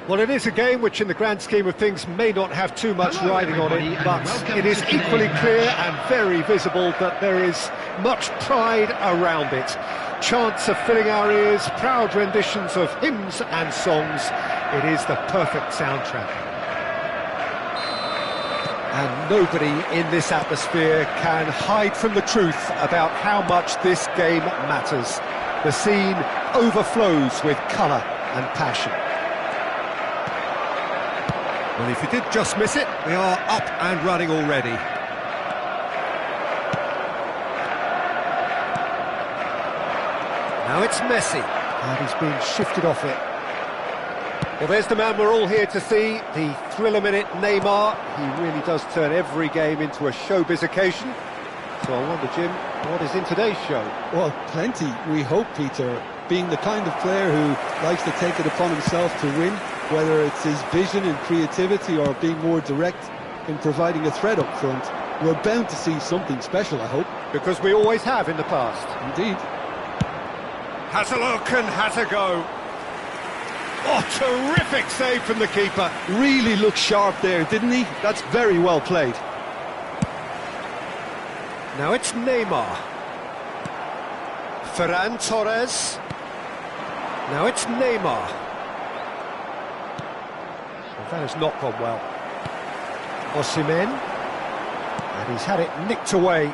Well, it is a game which, in the grand scheme of things, may not have too much riding on it, but it is equally clear and very visible that there is much pride around it. Chants are filling our ears, proud renditions of hymns and songs. It is the perfect soundtrack. And nobody in this atmosphere can hide from the truth about how much this game matters. The scene overflows with colour and passion. Well, if you did just miss it, we are up and running already. Now it's Messi, and he's been shifted off it. Well, there's the man we're all here to see, the thriller-minute Neymar. He really does turn every game into a showbiz occasion. So I wonder, Jim, what is in today's show? Well, plenty, we hope, Peter. Being the kind of player who likes to take it upon himself to win, whether it's his vision and creativity or being more direct in providing a threat up front, we're bound to see something special, I hope. Because we always have in the past. Indeed. Has a look and has a go. Oh, terrific save from the keeper. Really looked sharp there, didn't he? That's very well played. Now it's Neymar. Ferran Torres. Now it's Neymar. Well, that has not gone well. Osimhen. And he's had it nicked away.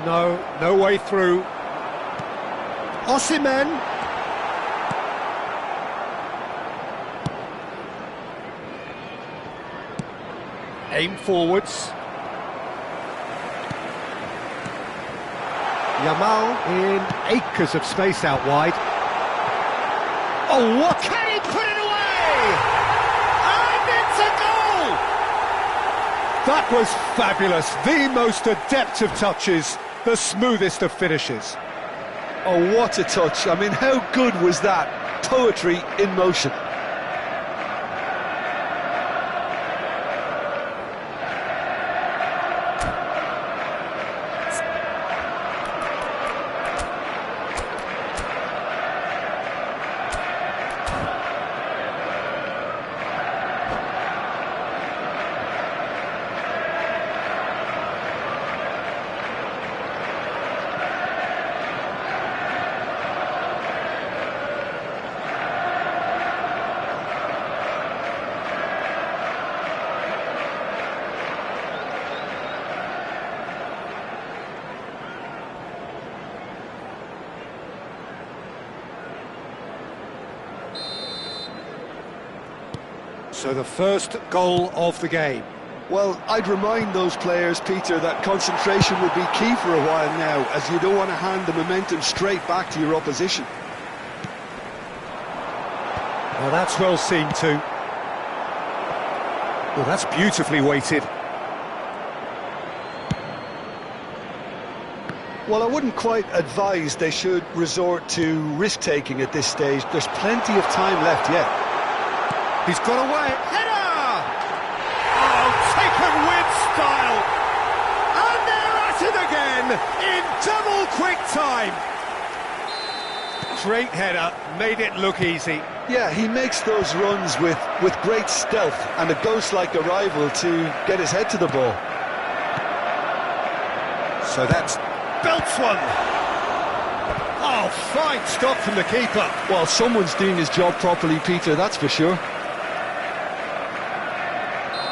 No way through. Osimhen. Aim forwards. Yamal in acres of space out wide. Oh, what? Can he put it away? And it's a goal! That was fabulous. The most adept of touches, the smoothest of finishes. Oh, what a touch. I mean, how good was that? Poetry in motion. So the first goal of the game. Well, I'd remind those players, Peter, that concentration will be key for a while now, as you don't want to hand the momentum straight back to your opposition. Well, that's well seen too. Well, that's beautifully weighted. Well, I wouldn't quite advise they should resort to risk-taking at this stage. There's plenty of time left yet. He's got away. Header! Oh, taken with style. And they're at it again in double quick time. Great header, made it look easy. Yeah, he makes those runs with great stealth and a ghost-like arrival to get his head to the ball. So that's belts one. Oh, fine stop from the keeper. Well, someone's doing his job properly, Peter, that's for sure.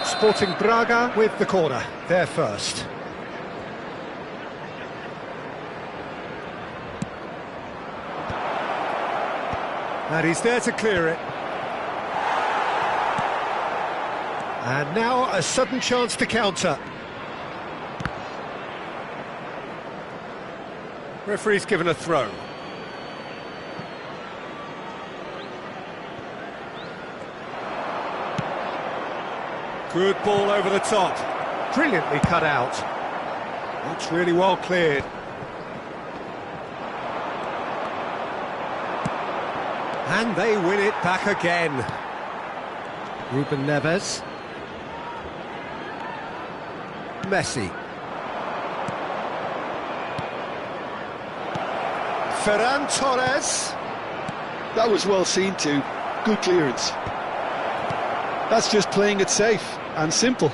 Sporting Braga with the corner, they're first. And he's there to clear it. And now a sudden chance to counter. Referee's given a throw. Good ball over the top. Brilliantly cut out. Looks really well cleared. And they win it back again. Ruben Neves. Messi. Ferran Torres. That was well seen too. Good clearance. That's just playing it safe and simple.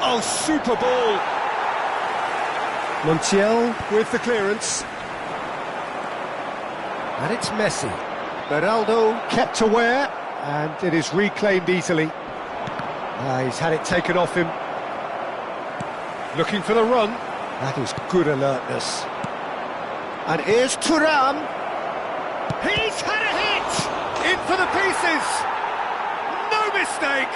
Oh, super ball. Montiel with the clearance. And it's Messi. Beraldo kept aware, and it is reclaimed easily. He's had it taken off him. Looking for the run. That is good alertness. And here's Thuram. He's had a hit! In for the pieces! No mistake!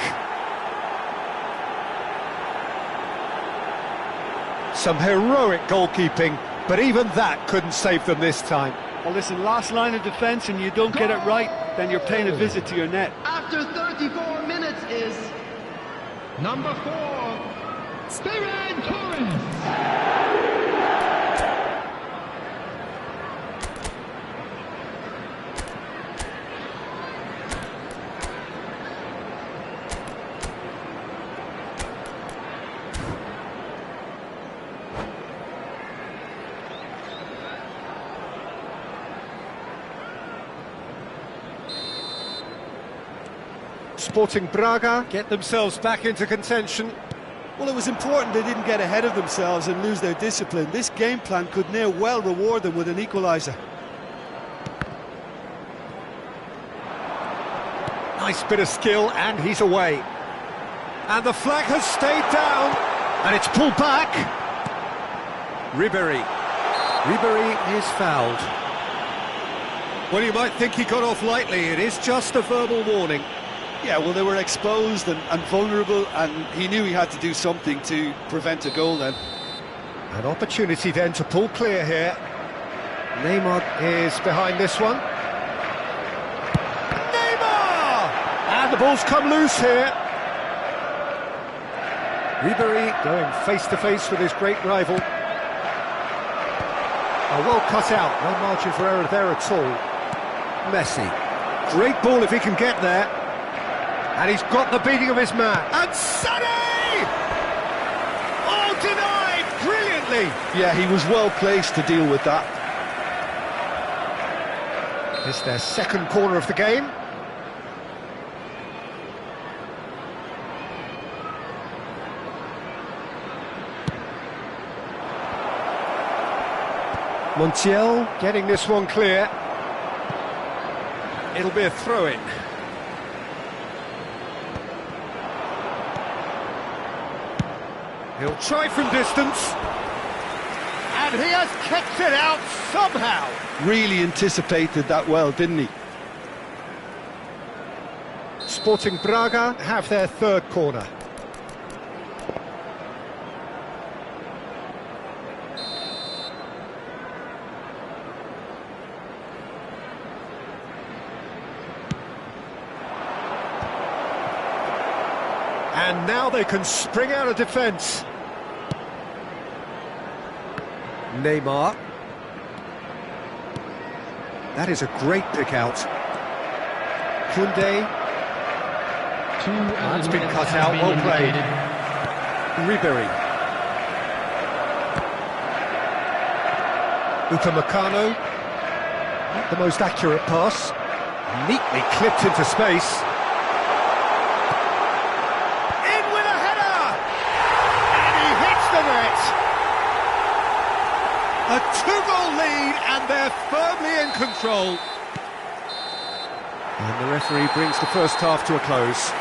Some heroic goalkeeping, but even that couldn't save them this time. Well, listen, last line of defence and you don't get it right, then you're paying a visit to your net. After 34 minutes is number 4, Ferran Torres. Sporting Braga get themselves back into contention. Well, it was important they didn't get ahead of themselves and lose their discipline. This game plan could near well reward them with an equaliser. Nice bit of skill, and he's away. And the flag has stayed down, and it's pulled back. Ribéry is fouled. Well, you might think he got off lightly. It is just a verbal warning. Yeah, well, they were exposed and vulnerable, and he knew he had to do something to prevent a goal then. An opportunity then to pull clear here. Neymar is behind this one. Neymar! And the ball's come loose here. Ribéry going face-to-face with his great rival. Well cut out, no margin for error there at all. Messi. Great ball if he can get there. And he's got the beating of his man. And Sonny! Oh, denied brilliantly. Yeah, he was well placed to deal with that. It's their second corner of the game. Montiel getting this one clear. It'll be a throw-in. He'll try from distance. And he has kicked it out somehow. Really anticipated that well, didn't he? Sporting Braga have their third corner. And now they can spring out of defence. Neymar. That is a great pick out. Koundé. That's been cut out, well played. Ribéry. Upamecano. Not the most accurate pass. Neatly clipped into space. A two-goal lead, and they're firmly in control. And the referee brings the first half to a close.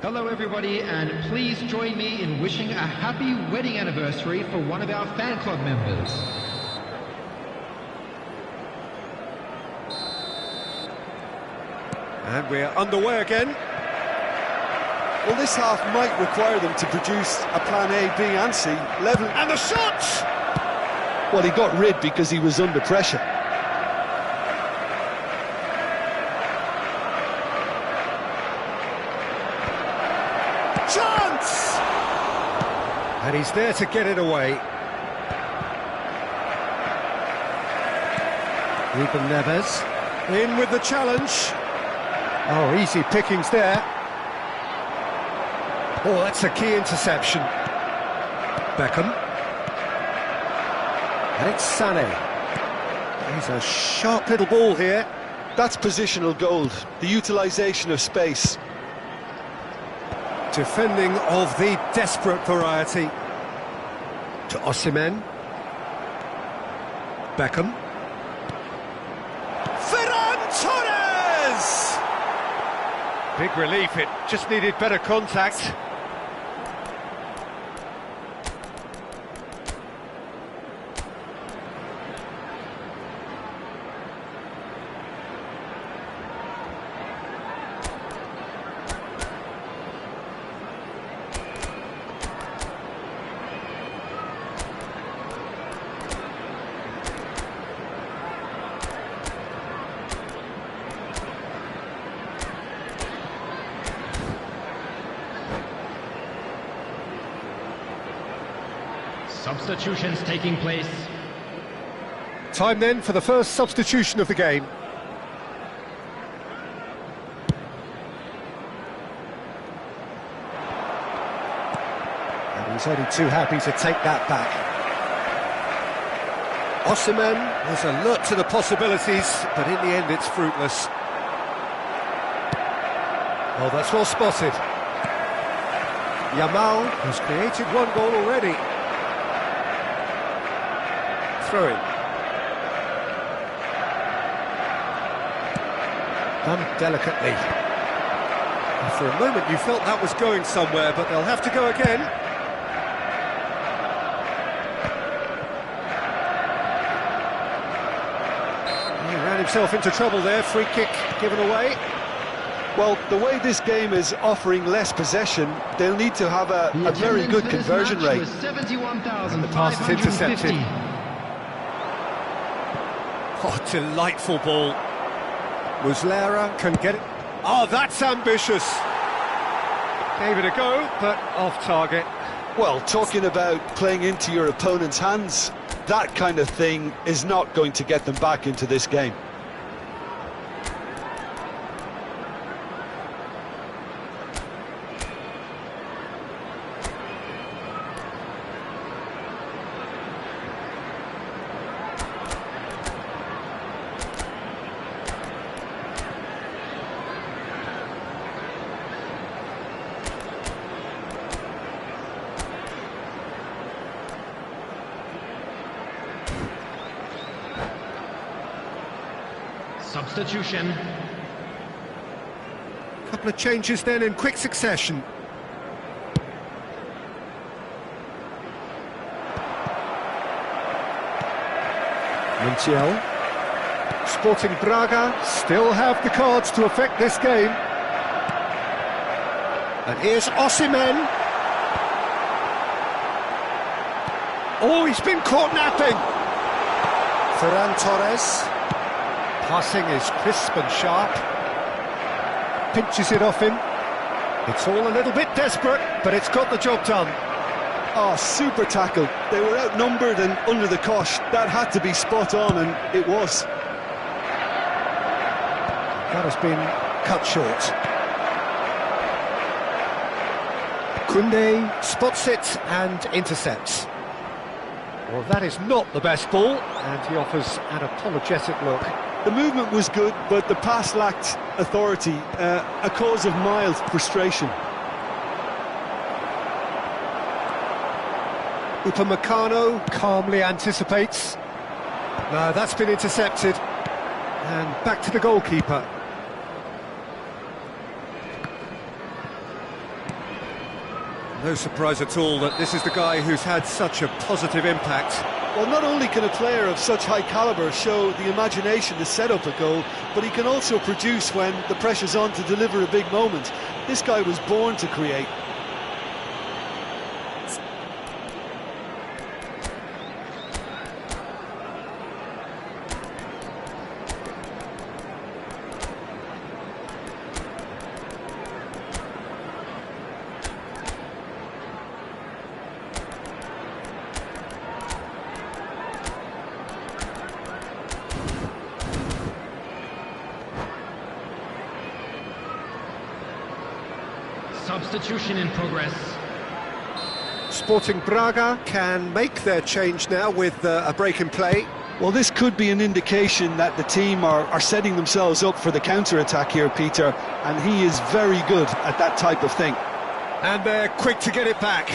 Hello everybody, and please join me in wishing a happy wedding anniversary for one of our fan club members. And we're underway again. Well, this half might require them to produce a plan A, B and C, level... And the shot! Well, he got rid because he was under pressure. Chance! And he's there to get it away. Ruben Neves in with the challenge. Oh, easy pickings there. Oh, that's a key interception. Beckham. And it's Sané. He's a sharp little ball here. That's positional gold, the utilisation of space. Defending of the desperate variety. To Osimhen. Beckham. Torres! Big relief, it just needed better contact. Substitutions taking place. Time then for the first substitution of the game. And he's only too happy to take that back. Osimhen is alert to the possibilities, but in the end it's fruitless. Oh, that's well spotted. Yamal has created one goal already. Throw-in. Done delicately. And for a moment you felt that was going somewhere, but they'll have to go again. He ran himself into trouble there, free kick given away. Well, the way this game is offering less possession, they'll need to have a very good conversion rate. And the pass is intercepted. Oh, delightful ball. Muslera can get it. Oh, that's ambitious. Gave it a go, but off target. Well, talking about playing into your opponent's hands, that kind of thing is not going to get them back into this game. Substitution. Couple of changes then in quick succession. Montiel. Sporting Braga still have the cards to affect this game. And here's Osimhen. Oh, he's been caught napping. Ferran Torres. Passing is crisp and sharp. Pinches it off him. It's all a little bit desperate, but it's got the job done. Oh, super tackle. They were outnumbered and under the cosh. That had to be spot on, and it was. That has been cut short. Koundé spots it and intercepts. Well, that is not the best ball, and he offers an apologetic look. The movement was good, but the pass lacked authority, a cause of mild frustration. Upamecano calmly anticipates. No, that's been intercepted. And back to the goalkeeper. No surprise at all that this is the guy who's had such a positive impact. Well, not only can a player of such high calibre show the imagination to set up a goal, but he can also produce when the pressure's on to deliver a big moment. This guy was born to create. Substitution in progress. Sporting Braga can make their change now with a break in play. Well, this could be an indication that the team are setting themselves up for the counter-attack here, Peter, and he is very good at that type of thing. And they're quick to get it back.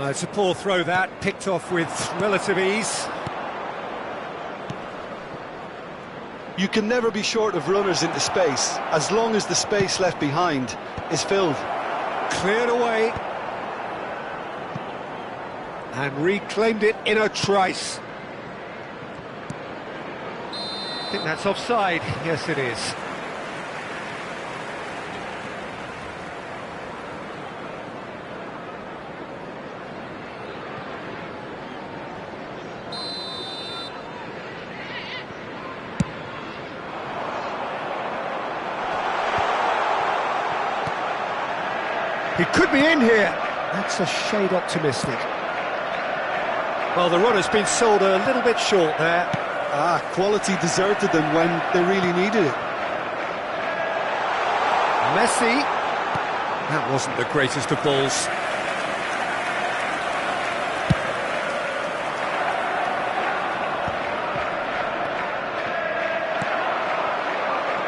It's a poor throw that, picked off with relative ease. You can never be short of runners into space, as long as the space left behind is filled. Cleared away. And reclaimed it in a trice. I think that's offside. Yes, it is. He could be in here. That's a shade optimistic. Well, the run has been sold a little bit short there. Quality deserted them when they really needed it. Messi. That wasn't the greatest of balls.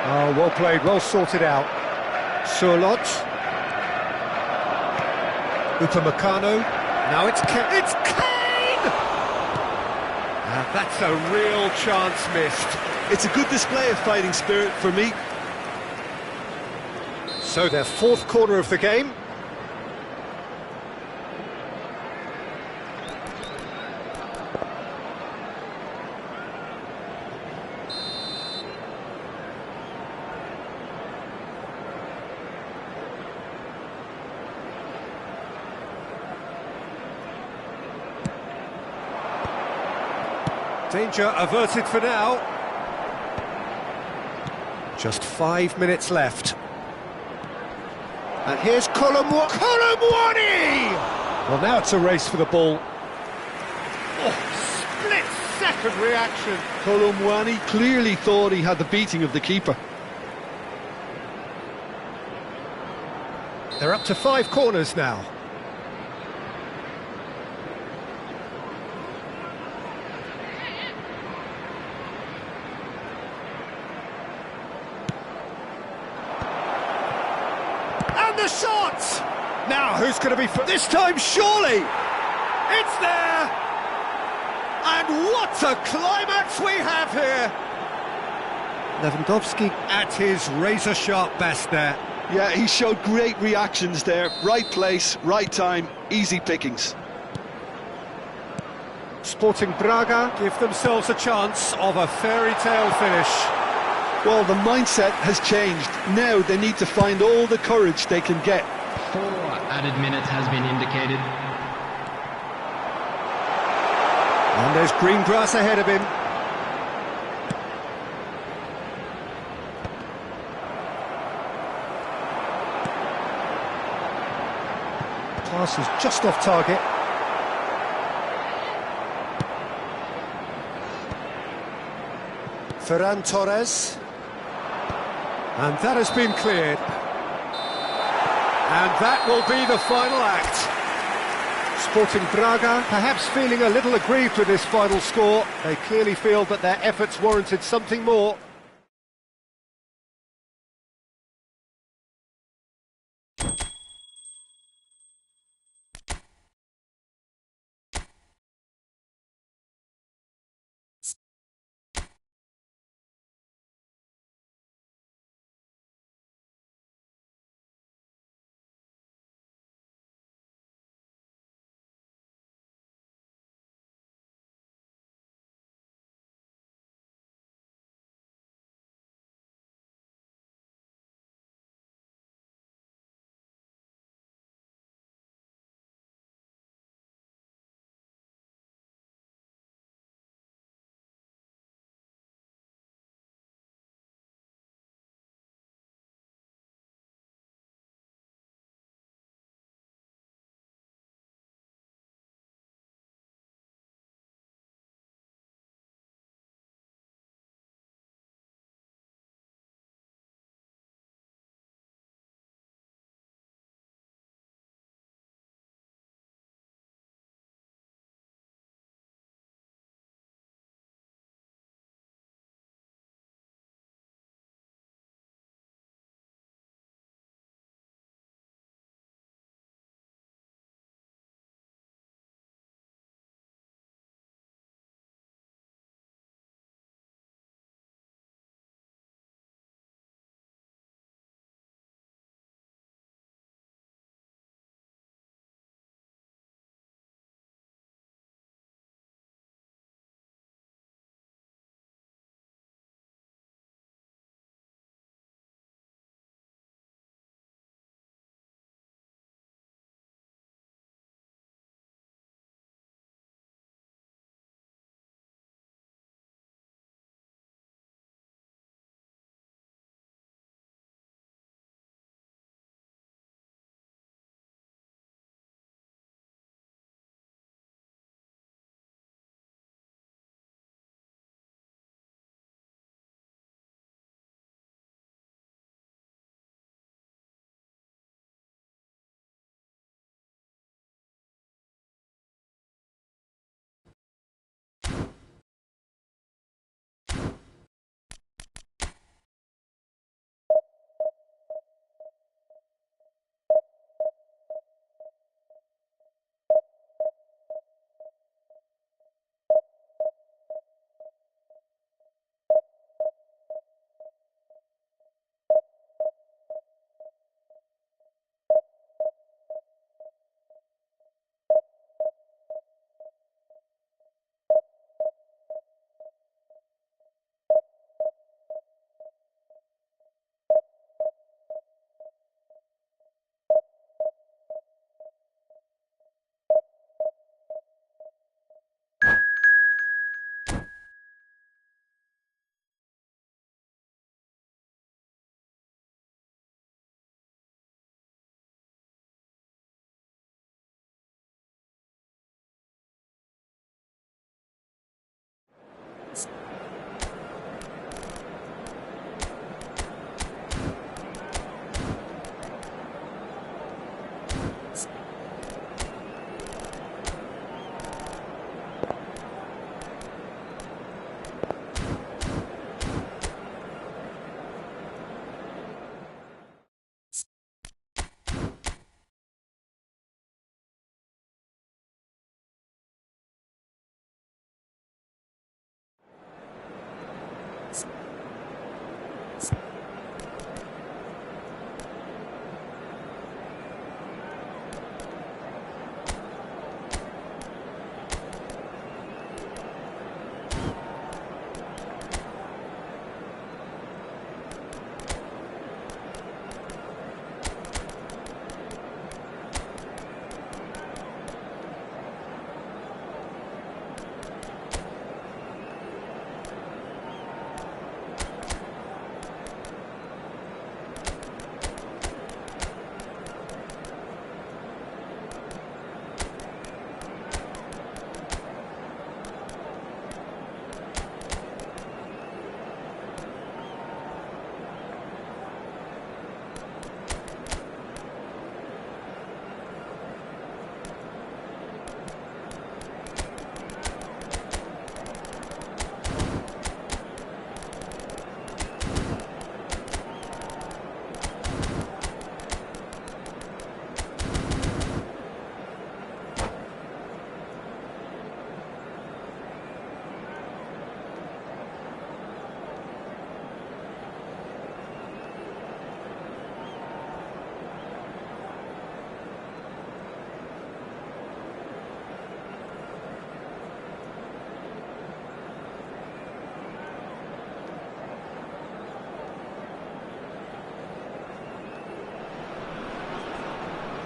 Oh, well played, well sorted out. Surlot. Upamecano. Now it's Kane. It's Kane! That's a real chance missed. It's a good display of fighting spirit for me. So their fourth corner of the game. Danger averted for now. Just 5 minutes left. And here's Colomwani! Well, now it's a race for the ball. Oh, split-second reaction. Colomwani clearly thought he had the beating of the keeper. They're up to 5 corners now. The shot! Now, who's going to be... This time, surely! It's there! And what a climax we have here! Lewandowski at his razor-sharp best there. Yeah, he showed great reactions there. Right place, right time, easy pickings. Sporting Braga give themselves a chance of a fairy tale finish. Well, the mindset has changed. Now they need to find all the courage they can get. 4 added minutes has been indicated. And there's green grass ahead of him. Pass is just off target. Ferran Torres. And that has been cleared. And that will be the final act. Sporting Braga perhaps feeling a little aggrieved with this final score. They clearly feel that their efforts warranted something more.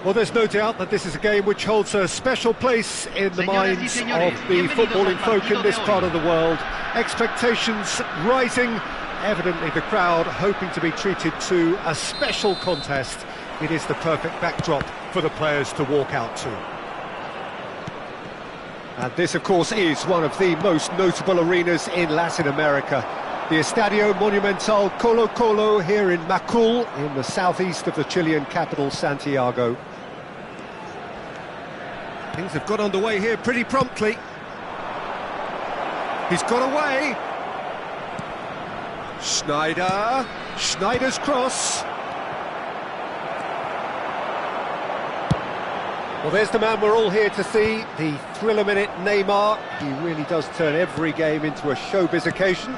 Well, there's no doubt that this is a game which holds a special place in the minds of the footballing folk in this part of the world. Expectations rising, evidently the crowd hoping to be treated to a special contest. It is the perfect backdrop for the players to walk out to. And this, of course, is one of the most notable arenas in Latin America. The Estadio Monumental Colo Colo here in Macul, in the southeast of the Chilean capital, Santiago. Things have got underway here pretty promptly. He's got away. Schneider's cross. Well, there's the man we're all here to see, the thriller-minute Neymar. He really does turn every game into a showbiz occasion.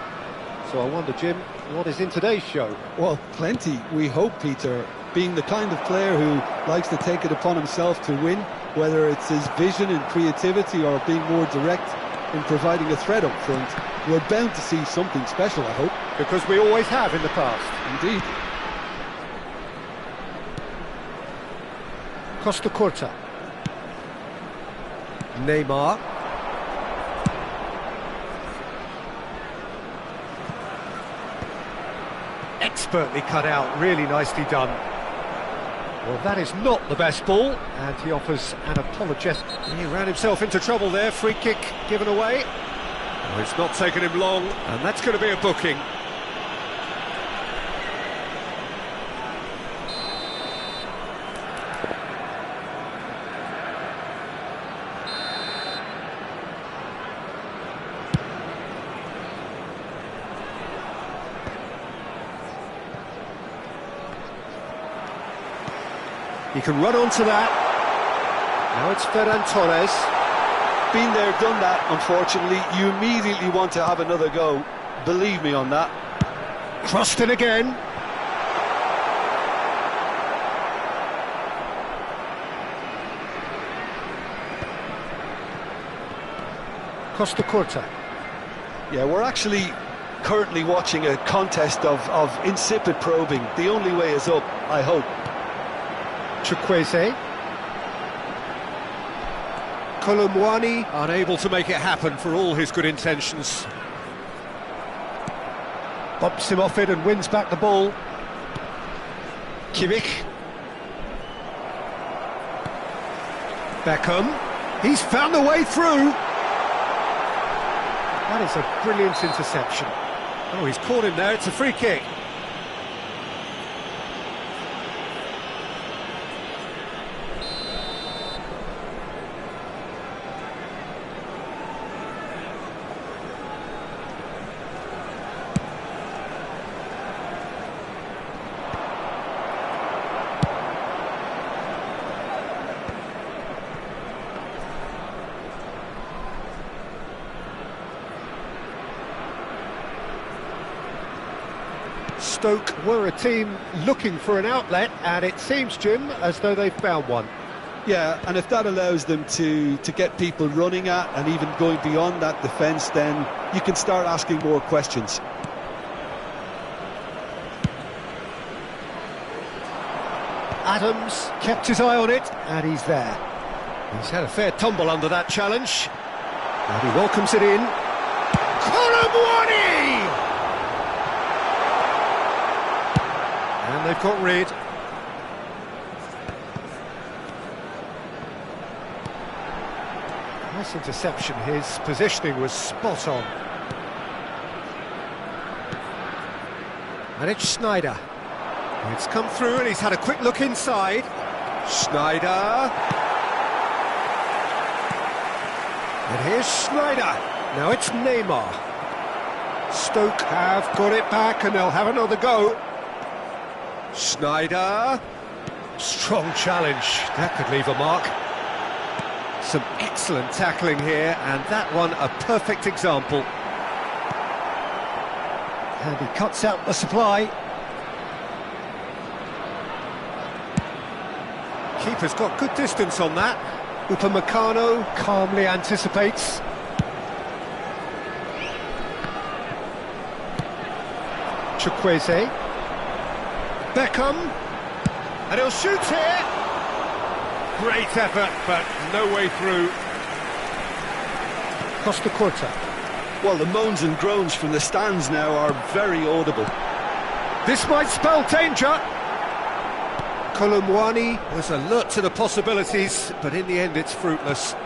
So I wonder, Jim, what is in today's show? Well, plenty, we hope, Peter. Being the kind of player who likes to take it upon himself to win, whether it's his vision and creativity or being more direct in providing a threat up front, we're bound to see something special, I hope. Because we always have in the past. Indeed. Costa Curta. Neymar. Expertly cut out, really nicely done. Well, that is not the best ball, and he offers an apologetic. He ran himself into trouble there, free kick given away. Oh, it's not taken him long, and that's going to be a booking. He can run onto that. Now it's Ferran Torres. Been there, done that, unfortunately. You immediately want to have another go. Believe me on that. Crossed in again. Costa Curta. Yeah, we're actually currently watching a contest of insipid probing. The only way is up, I hope. Chukwueze. Colomwani unable to make it happen for all his good intentions. Bumps him off it and wins back the ball. Kimmich. Beckham. He's found the way through. That is a brilliant interception. Oh, he's caught him there. It's a free kick. Stoke were a team looking for an outlet, and it seems, Jim, as though they've found one. Yeah, and if that allows them to get people running at and even going beyond that defence, then you can start asking more questions. Adams kept his eye on it, and he's there. He's had a fair tumble under that challenge, and he welcomes it in. Colomwani! And they've got rid. Nice interception. His positioning was spot on. And it's Schneider. It's come through and he's had a quick look inside. Schneider. And here's Schneider. Now it's Neymar. Stoke have got it back and they'll have another go. Schneider. Strong challenge. That could leave a mark. Some excellent tackling here, and that one a perfect example. And he cuts out the supply. Keeper's got good distance on that. Upamecano calmly anticipates. Chukwueze. Beckham. And he'll shoot here. Great effort, but no way through. Costa Curta. Well, the moans and groans from the stands now are very audible. This might spell danger. Kolumwani was alert to the possibilities, but in the end it's fruitless.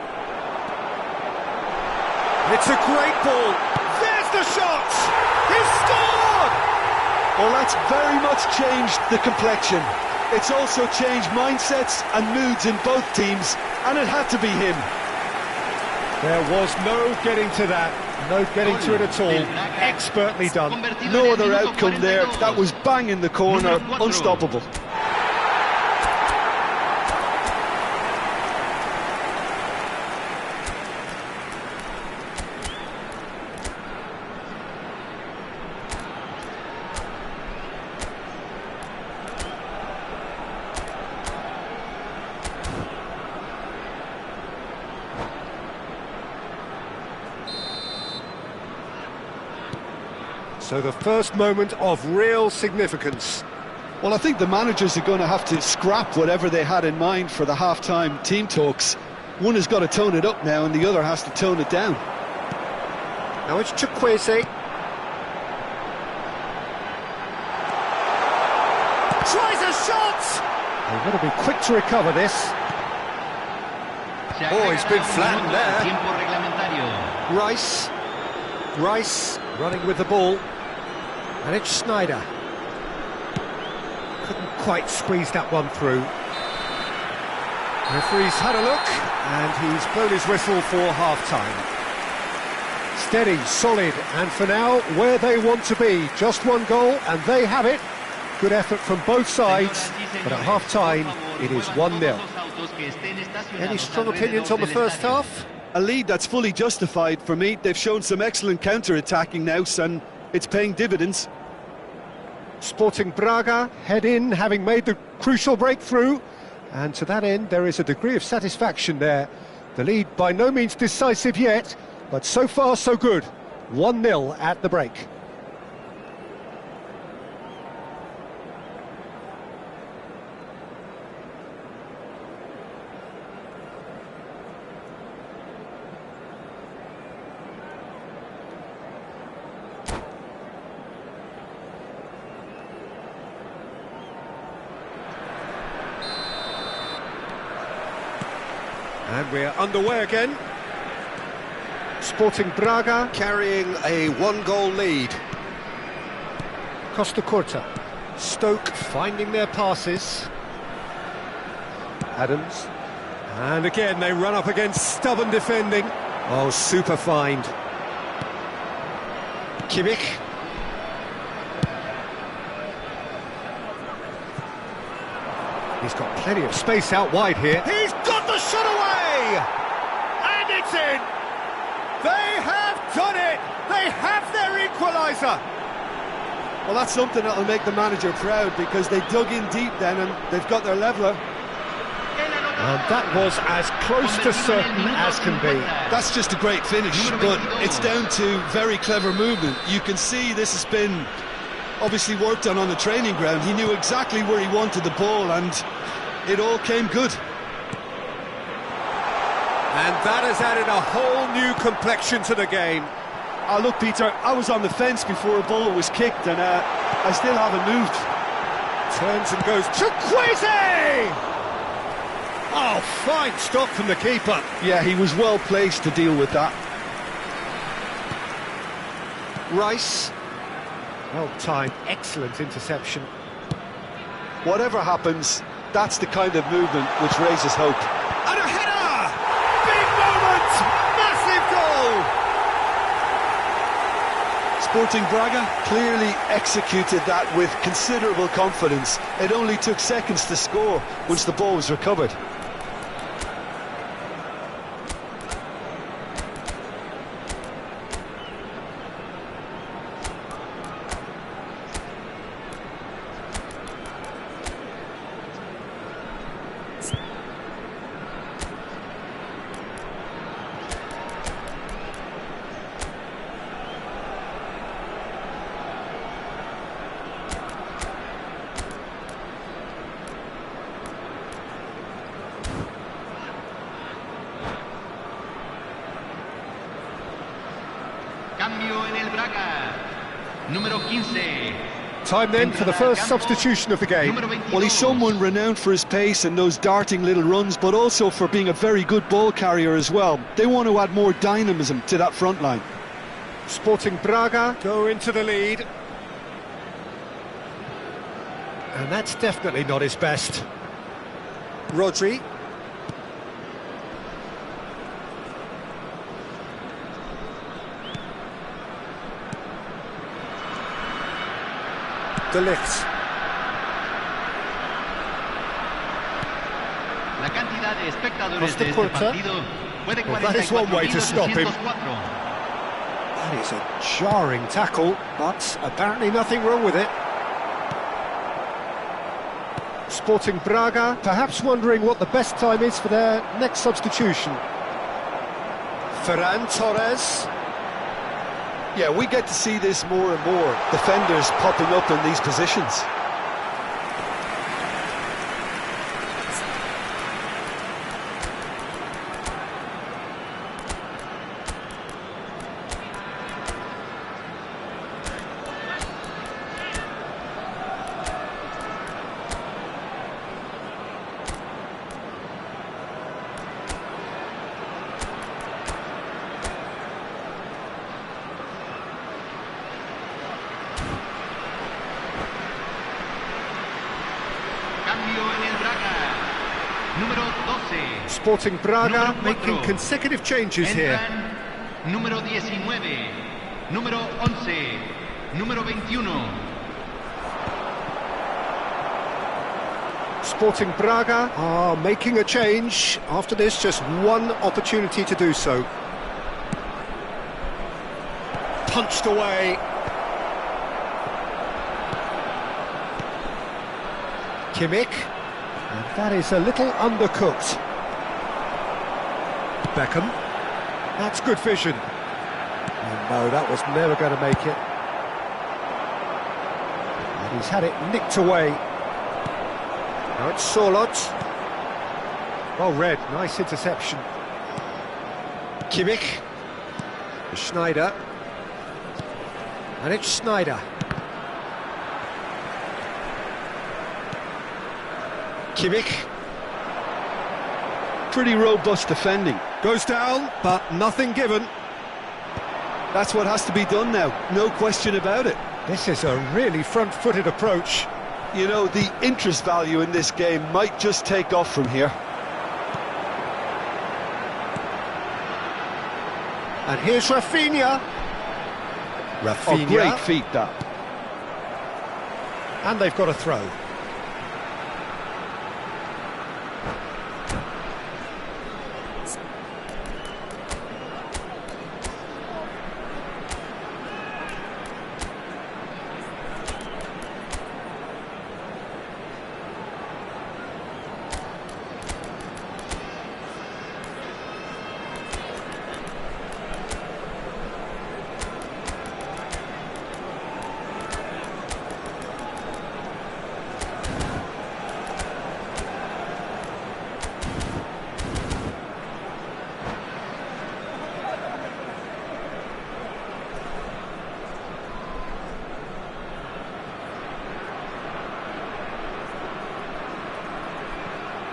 It's a great ball. There's the shot! He's scored! Well, that's very much changed the complexion. It's also changed mindsets and moods in both teams, and it had to be him. There was no getting to that, no getting to it at all. Expertly done. No other outcome there. That was bang in the corner, unstoppable. So the first moment of real significance. Well, I think the managers are going to have to scrap whatever they had in mind for the half-time team talks. One has got to tone it up now and the other has to tone it down. Now it's Chukwueze. Tries a shot! They've got to be quick to recover this. Oh, he's been flattened there. Rice running with the ball. And it's Schneider. Couldn't quite squeeze that one through. Referee's had a look, and he's blown his whistle for half-time. Steady, solid, and for now, where they want to be. Just one goal, and they have it. Good effort from both sides, but at half-time, it is 1-0. Any strong opinions on the first half? A lead that's fully justified for me. They've shown some excellent counter-attacking now, and it's paying dividends. Sporting Braga head in, having made the crucial breakthrough, and to that end there is a degree of satisfaction there. The lead by no means decisive yet, but so far so good. 1-0 at the break. And we're underway again. Sporting Braga carrying a one-goal lead. Costa Curta. Stoke finding their passes. Adams. And again they run up against stubborn defending. Oh, super find. Kimmich. He's got plenty of space out wide here. He's got the shot away! And it's in! They have done it! They have their equaliser! Well, that's something that'll make the manager proud, because they dug in deep then and they've got their leveller. And that was as close to certain as can be. That's just a great finish, but it's down to very clever movement. You can see this has been obviously worked on the training ground. He knew exactly where he wanted the ball and it all came good. And that has added a whole new complexion to the game. Look, Peter, I was on the fence before a ball was kicked and I still haven't moved. Turns and goes, Chukwueze! Oh, fine stop from the keeper. Yeah, he was well placed to deal with that. Rice. Well timed, excellent interception. Whatever happens, that's the kind of movement which raises hope. And a header! Big moment! Massive goal! Sporting Braga clearly executed that with considerable confidence. It only took seconds to score once the ball was recovered. número 15. Time then for the first substitution of the game. Well, he's someone renowned for his pace and those darting little runs, but also for being a very good ball carrier as well. They want to add more dynamism to that front line. Sporting Braga go into the lead. And that's definitely not his best. Rodri. De Ligt. La cantidad de espectadores de este Puerta. partido fue de Well, that is one way to stop him. 44.204. That is a jarring tackle, but apparently nothing wrong with it. Sporting Braga, perhaps wondering what the best time is for their next substitution. Ferran Torres. Yeah, we get to see this more and more. Defenders popping up in these positions. Cambio en el Braga. Número 12. Sporting Braga Número making 4. consecutive changes here. Entran número 19, número 11, número 21. Sporting Braga are making a change. After this, just one opportunity to do so. Punched away. Kimmich. And that is a little undercooked. Beckham. That's good vision. Oh, no, that was never going to make it. And he's had it nicked away. Now it's Sorlot. Well read, nice interception. Kimmich. Schneider. And it's Schneider. Kimmich. Pretty robust defending. Goes down, but nothing given. That's what has to be done now, no question about it. This is a really front-footed approach. You know, the interest value in this game might just take off from here. And here's Rafinha. Oh, great feat, that. And they've got a throw.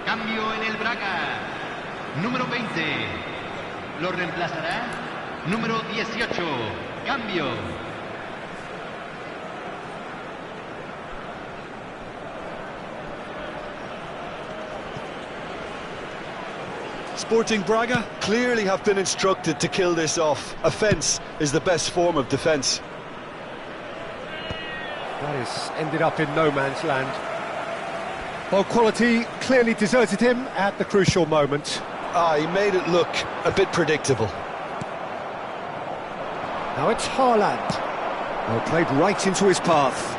Cambio en el Braga. Número 20. Lo reemplazará número 18. Cambio. Sporting Braga clearly have been instructed to kill this off. Offence is the best form of defence. That has ended up in no man's land. Well, quality clearly deserted him at the crucial moment. He made it look a bit predictable. Now it's Haaland. Well, played right into his path.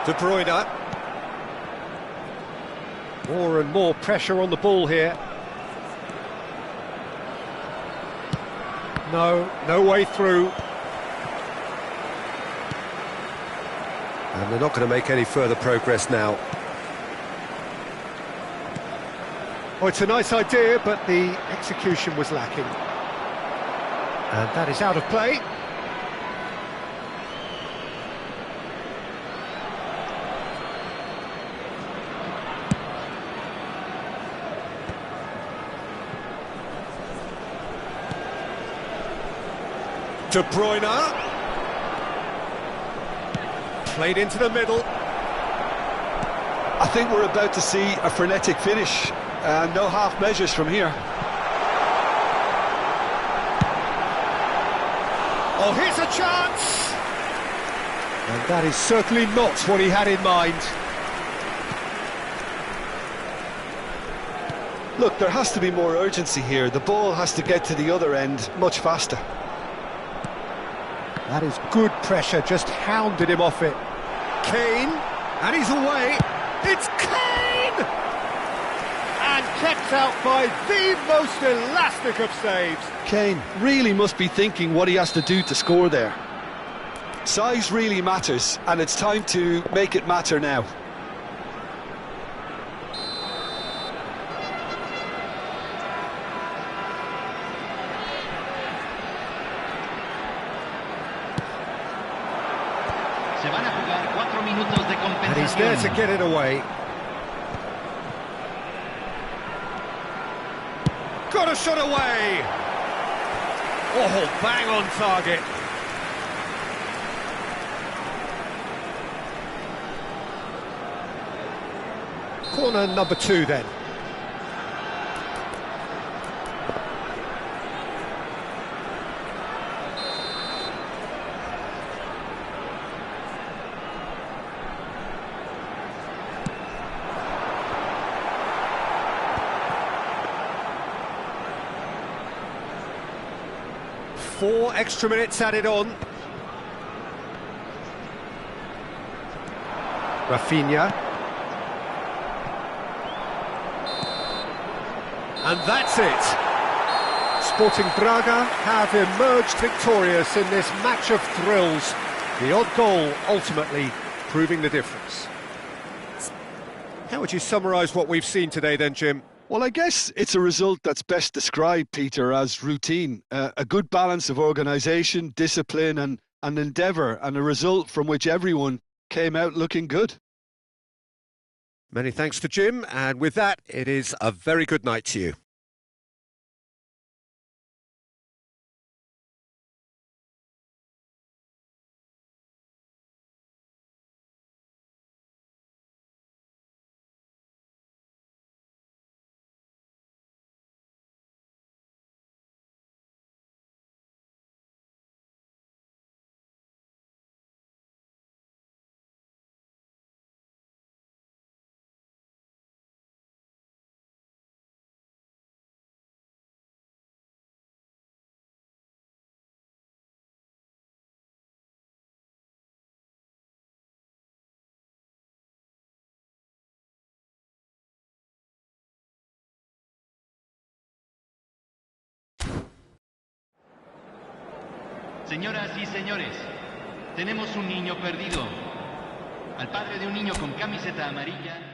De Bruyne. More and more pressure on the ball here. No way through. And they're not going to make any further progress now. Oh, it's a nice idea, but the execution was lacking. And that is out of play. De Bruyne. Played into the middle. I think we're about to see a frenetic finish. No half measures from here. Oh, here's a chance! And that is certainly not what he had in mind. Look, there has to be more urgency here. The ball has to get to the other end much faster. That is good pressure, just hounded him off it. Kane, and he's away. It's Kane! And kept out by the most elastic of saves. Kane really must be thinking what he has to do to score there. Size really matters, and it's time to make it matter now. And he's there to get it away. Got a shot away! Oh, bang on target. Corner number 2 then. Four extra minutes added on. Rafinha. And that's it. Sporting Braga have emerged victorious in this match of thrills. The odd goal ultimately proving the difference. How would you summarise what we've seen today then, Jim? Well, I guess it's a result that's best described, Peter, as routine. A good balance of organisation, discipline and endeavour, and a result from which everyone came out looking good. Many thanks to Jim, and with that, it is a very good night to you. Señoras y señores, tenemos un niño perdido. Al padre de un niño con camiseta amarilla...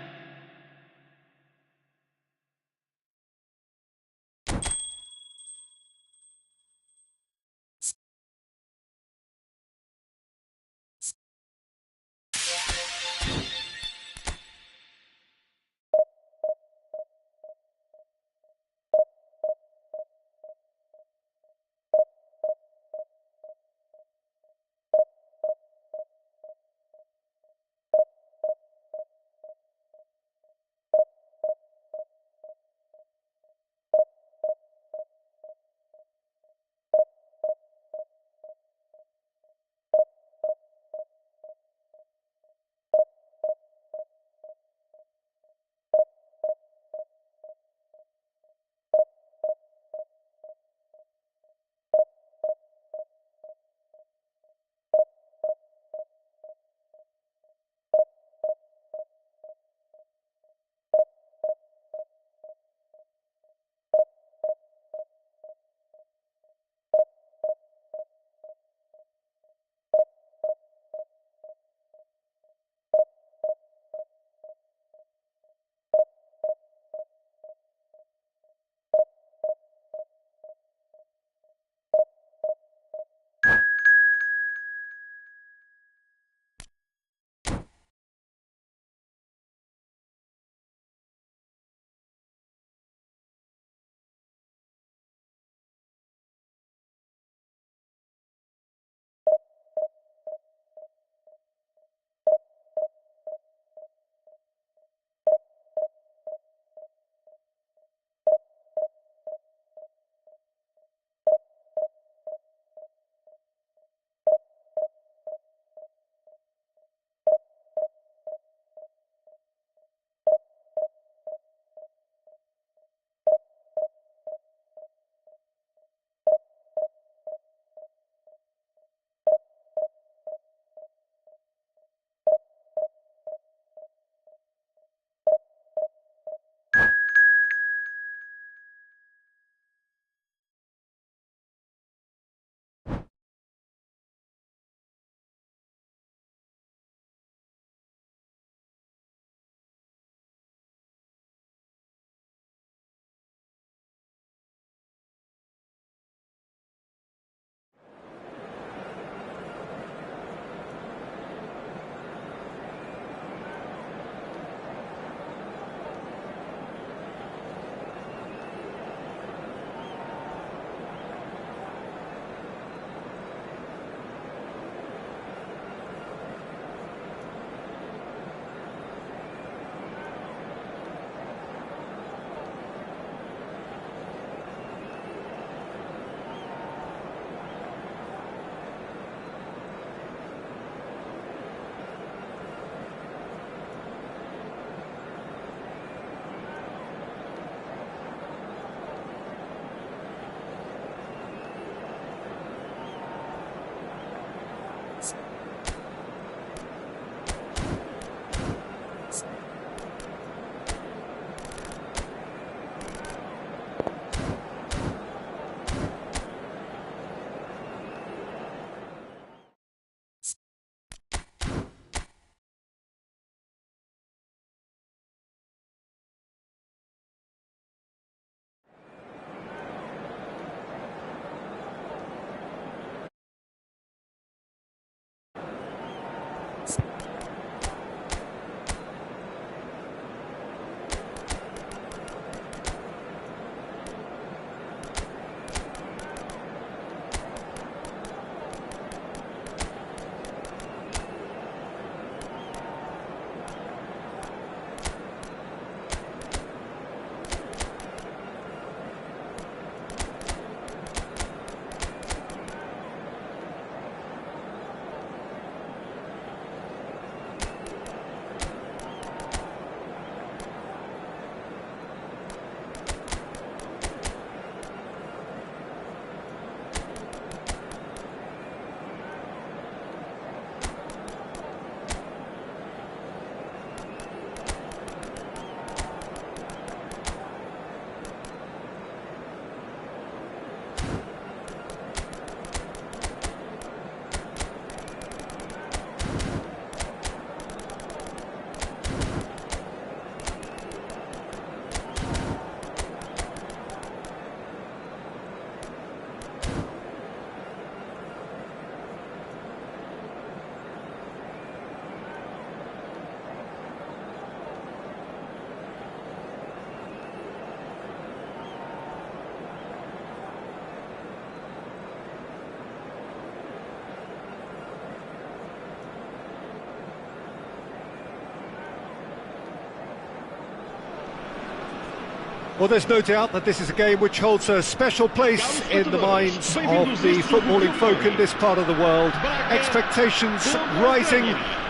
Well, there's no doubt that this is a game which holds a special place in the minds of the footballing folk in this part of the world. Expectations rising,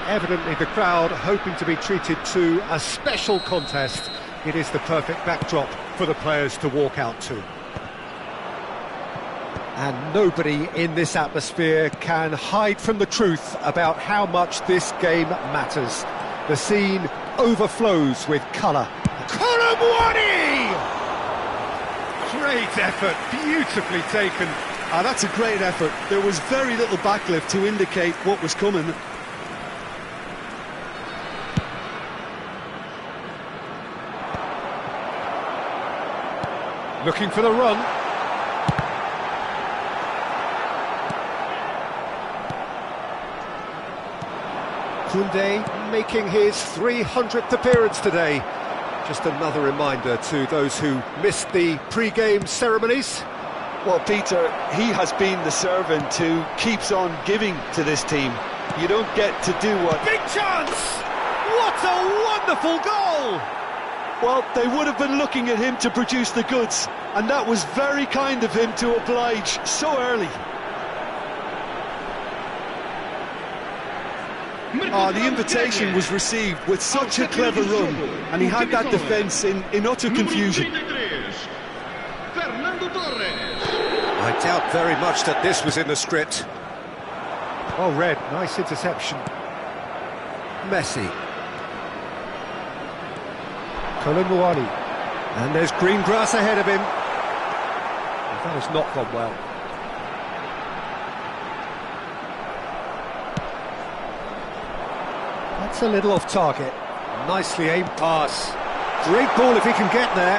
evidently the crowd hoping to be treated to a special contest. It is the perfect backdrop for the players to walk out to. And nobody in this atmosphere can hide from the truth about how much this game matters. The scene overflows with colour. Great effort, beautifully taken. That's a great effort. There was very little backlift to indicate what was coming. Looking for the run. Koundé making his 300th appearance today. Just another reminder to those who missed the pre-game ceremonies. Well, Peter, he has been the servant who keeps on giving to this team. You don't get to do what... Big chance! What a wonderful goal! Well, they would have been looking at him to produce the goods, and that was very kind of him to oblige so early. The invitation was received with such a clever run, and he had that defence in utter confusion. I doubt very much that this was in the script. Well read, nice interception. Messi. Colin, and there's green grass ahead of him. That has not gone well. That's a little off target. Nicely aimed pass. Great ball if he can get there.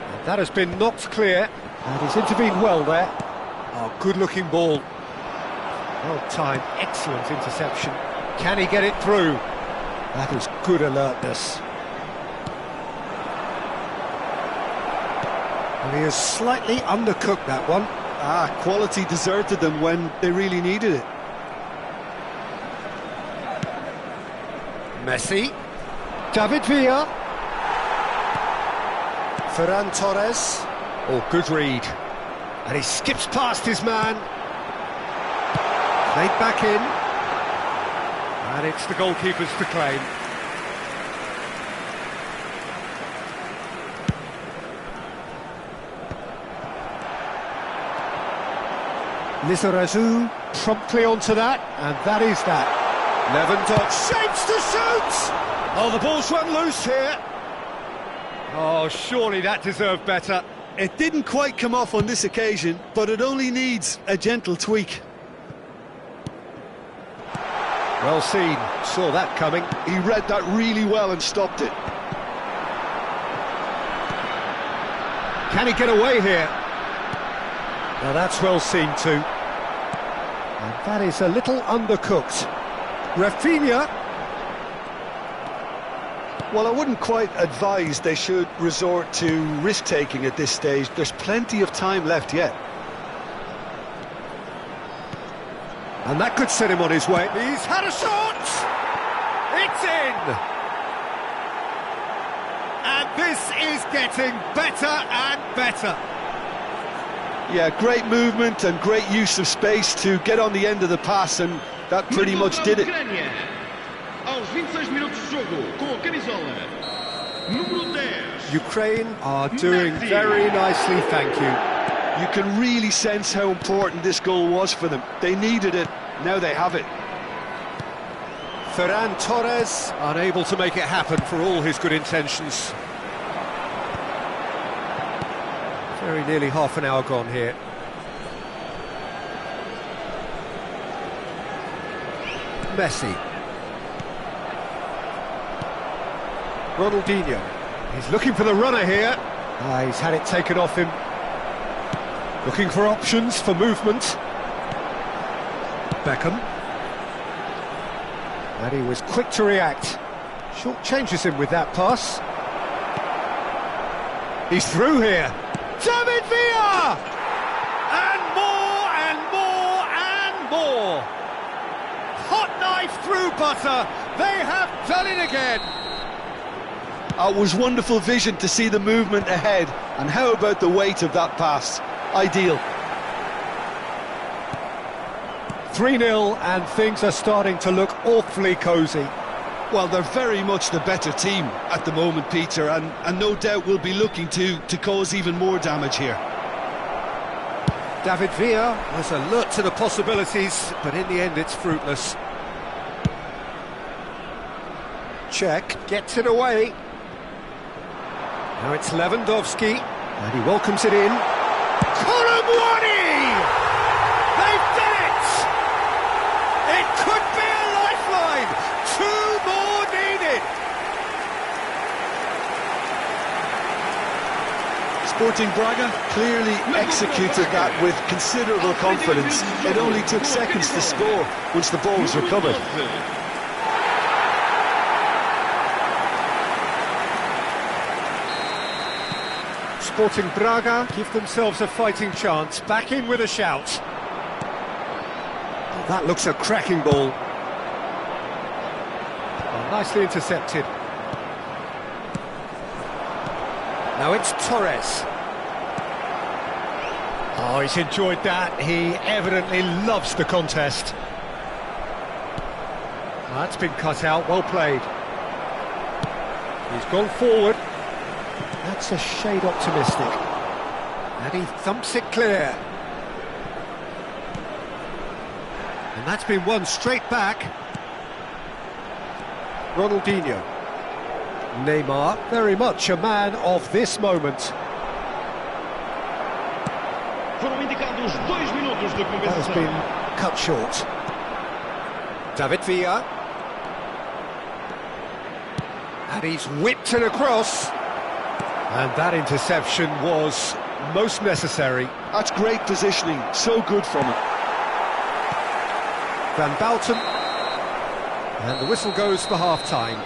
And that has been knocked clear, and he's intervened well there. Oh, good looking ball. Well timed, excellent interception. Can he get it through? That is good alertness. And he has slightly undercooked that one. Quality deserted them when they really needed it. Messi. David Villa. Ferran Torres. Oh, good read. And he skips past his man. Played back in. And it's the goalkeepers to claim. Lizarazu promptly onto that, and that is that. Lewandowski shapes to shoot! Oh, the ball's run loose here. Oh, surely that deserved better. It didn't quite come off on this occasion, but it only needs a gentle tweak. Well seen, saw that coming. He read that really well and stopped it. Can he get away here? Now that's well seen too. And that is a little undercooked. Rafinha. Well, I wouldn't quite advise they should resort to risk-taking at this stage. There's plenty of time left yet. And that could set him on his way. He's had a shot! It's in! And this is getting better and better. Yeah, great movement and great use of space to get on the end of the pass, and that pretty much did it. Ukraine are doing very nicely, thank you. You can really sense how important this goal was for them. They needed it, now they have it. Ferran Torres unable to make it happen for all his good intentions. Very nearly half an hour gone here. Messi. Ronaldinho. He's looking for the runner here. He's had it taken off him. Looking for options for movement. Beckham. And he was quick to react. Short changes him with that pass. He's through here. David Villa! And more and more and more. Hot knife through butter. They have done it again. It was wonderful vision to see the movement ahead, and how about the weight of that pass? Ideal. 3-0 and things are starting to look awfully cosy. Well, they're very much the better team at the moment, Peter, and no doubt will be looking to cause even more damage here. David Villa was alert to the possibilities, but in the end it's fruitless. Check, gets it away. Now it's Lewandowski, and he welcomes it in. Colomwani! They've done it! It could be a lifeline! 2 more needed! Sporting Braga clearly executed that with considerable confidence. It only took seconds to score once the ball was recovered. Sporting Braga give themselves a fighting chance, back in with a shout. Oh, that looks a cracking ball. Oh, nicely intercepted. Now it's Torres. Oh, he's enjoyed that. He evidently loves the contest. That's been cut out, well played. He's gone forward. That's a shade optimistic. And he thumps it clear. And that's been won straight back. Ronaldinho. Neymar, very much a man of this moment. That has been cut short. David Villa. And he's whipped it across. And that interception was most necessary. That's great positioning, so good from him. Van Bouten. And the whistle goes for half-time.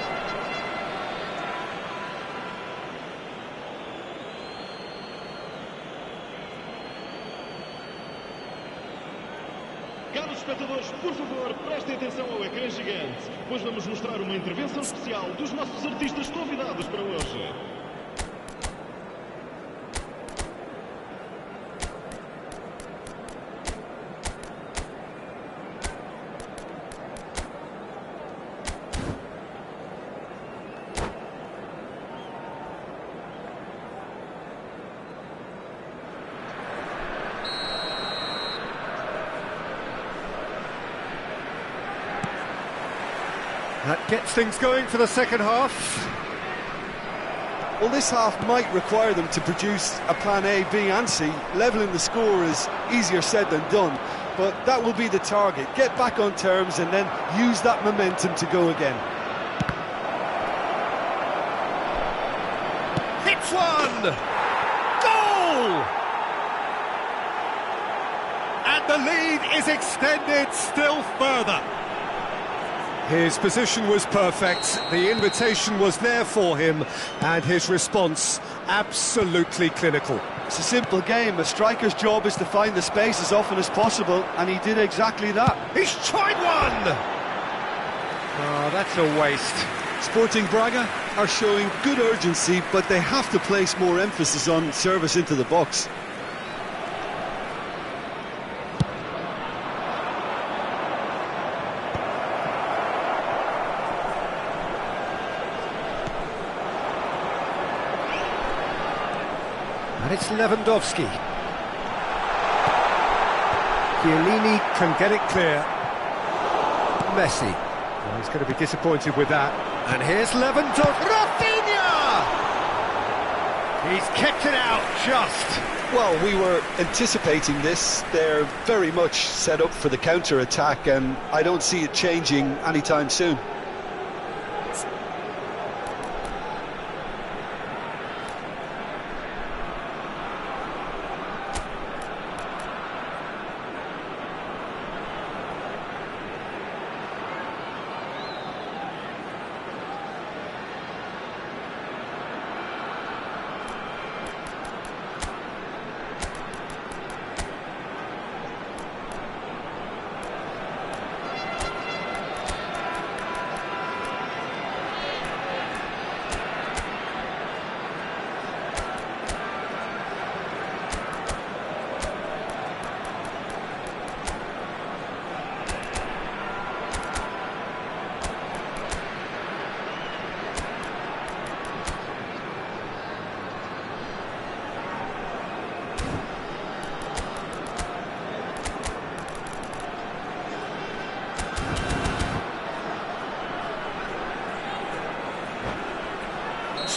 Caros espectadores, por favor, prestem atenção ao ecrã gigante, pois vamos mostrar uma intervenção especial dos nossos artistas convidados para hoje. That gets things going for the second half. Well, this half might require them to produce a plan A, B and C. Levelling the score is easier said than done, but that will be the target. Get back on terms and then use that momentum to go again. Hits one! Goal! And the lead is extended still further. His position was perfect, the invitation was there for him, and his response absolutely clinical. It's a simple game. A striker's job is to find the space as often as possible, and he did exactly that. He's tried one! Oh, that's a waste. Sporting Braga are showing good urgency, but they have to place more emphasis on service into the box. And it's Lewandowski. Chiellini can get it clear. Messi. Well, he's going to be disappointed with that. And here's Lewandowski. Rafinha! He's kicked it out just. Well, we were anticipating this. They're very much set up for the counter-attack, and I don't see it changing anytime soon.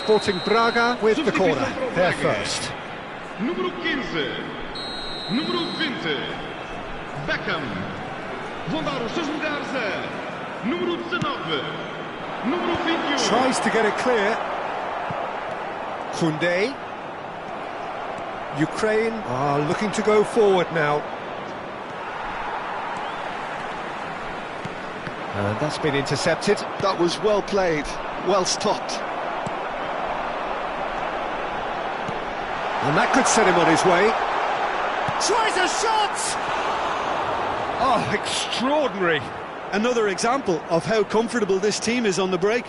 Sporting Braga with the corner. They're first. Número 15. Número 20. Beckham. Vão dar os seus lugares a número 19. Número 21. Tries to get it clear. Koundé. Ukraine are looking to go forward now. And that's been intercepted. That was well played, well stopped. And that could set him on his way. Tries a shot! Oh, extraordinary. Another example of how comfortable this team is on the break.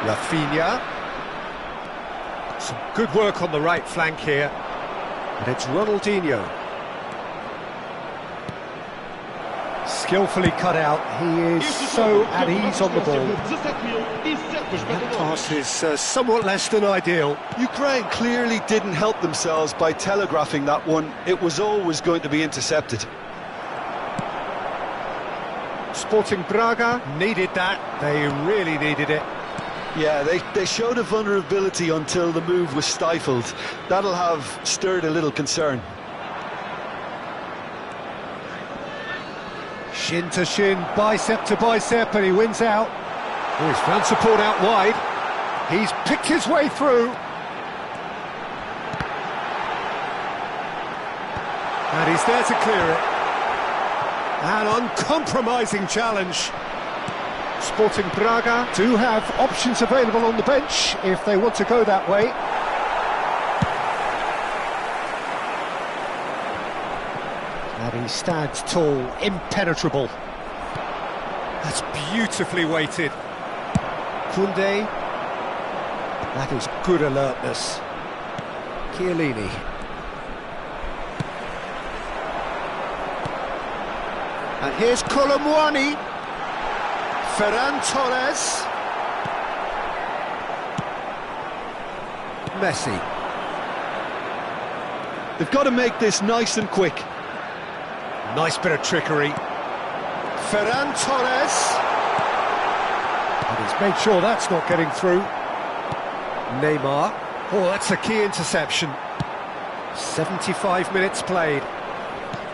Rafinha. Some good work on the right flank here. And it's Ronaldinho. Skillfully cut out. He is so at ease on the ball. That pass is somewhat less than ideal. Ukraine clearly didn't help themselves by telegraphing that one. It was always going to be intercepted. Sporting Braga needed that. They really needed it. Yeah, they showed a vulnerability until the move was stifled. That'll have stirred a little concern. Shin to shin, bicep to bicep, and he wins out. Oh, he's found support out wide. He's picked his way through. And he's there to clear it. An uncompromising challenge. Sporting Braga do have options available on the bench if they want to go that way. And he stands tall, impenetrable. That's beautifully weighted. Koundé. That is good alertness. Chiellini. And here's Colomwani. Ferran Torres. Messi. They've got to make this nice and quick. Nice bit of trickery. Ferran Torres. And he's made sure that's not getting through. Neymar. Oh, that's a key interception. 75 minutes played.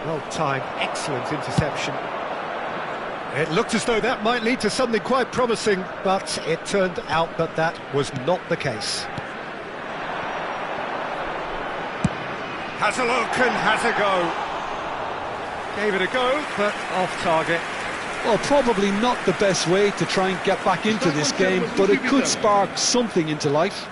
Well timed, excellent interception. It looked as though that might lead to something quite promising, but it turned out that that was not the case. Has a look and has a go. Gave it a go, but off target. Well, probably not the best way to try and get back into this game, but it could spark something into life.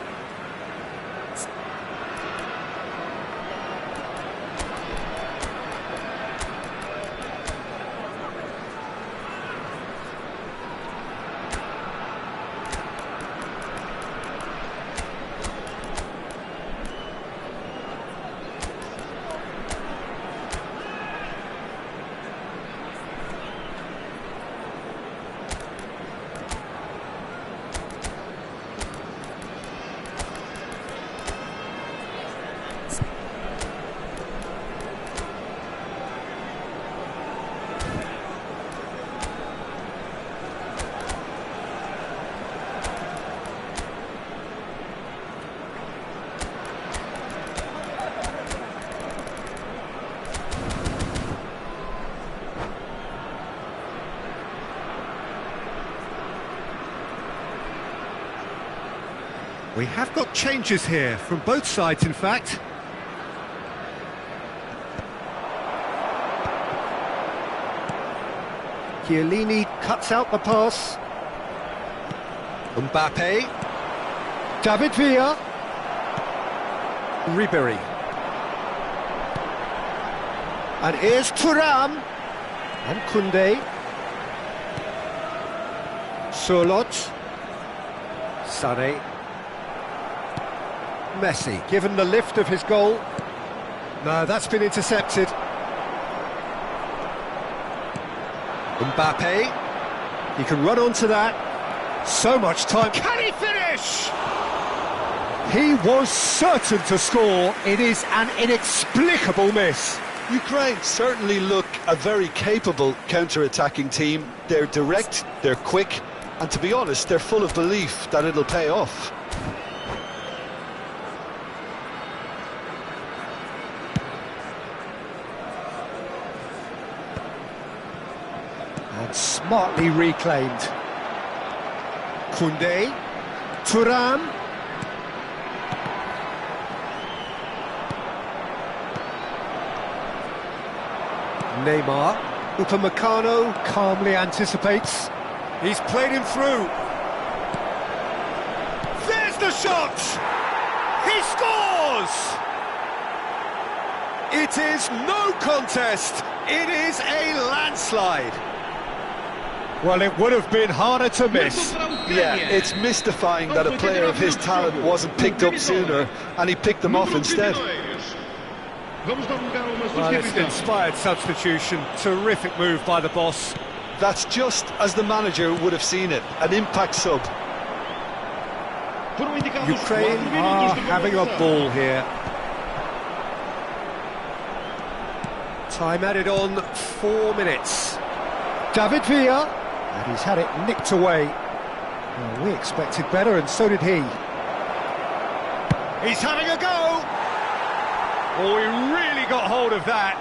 We have got changes here, from both sides in fact. Chiellini cuts out the pass. Mbappe. David Villa. Ribéry. And here's Thuram. And Koundé. Surlot. Sané. Messi, given the lift of his goal. No, that's been intercepted. Mbappe, he can run onto that. So much time. Can he finish? He was certain to score. It is an inexplicable miss. Ukraine certainly look a very capable counter-attacking team. They're direct, they're quick, and to be honest, they're full of belief that it'll pay off. And smartly reclaimed. Koundé, Thuram. Neymar, Upamecano calmly anticipates. He's played him through. There's the shot! He scores! It is no contest. It is a landslide. Well, it would have been harder to miss. Yeah, it's mystifying that a player of his talent wasn't picked up sooner, and he picked them off instead. Well, it's an inspired substitution. Terrific move by the boss. That's just as the manager would have seen it, an impact sub. Ukraine are having a ball here. Time added on 4 minutes. David Villa, and he's had it nicked away. Well, we expected better, and so did he. He's having a go! Oh, he really got hold of that.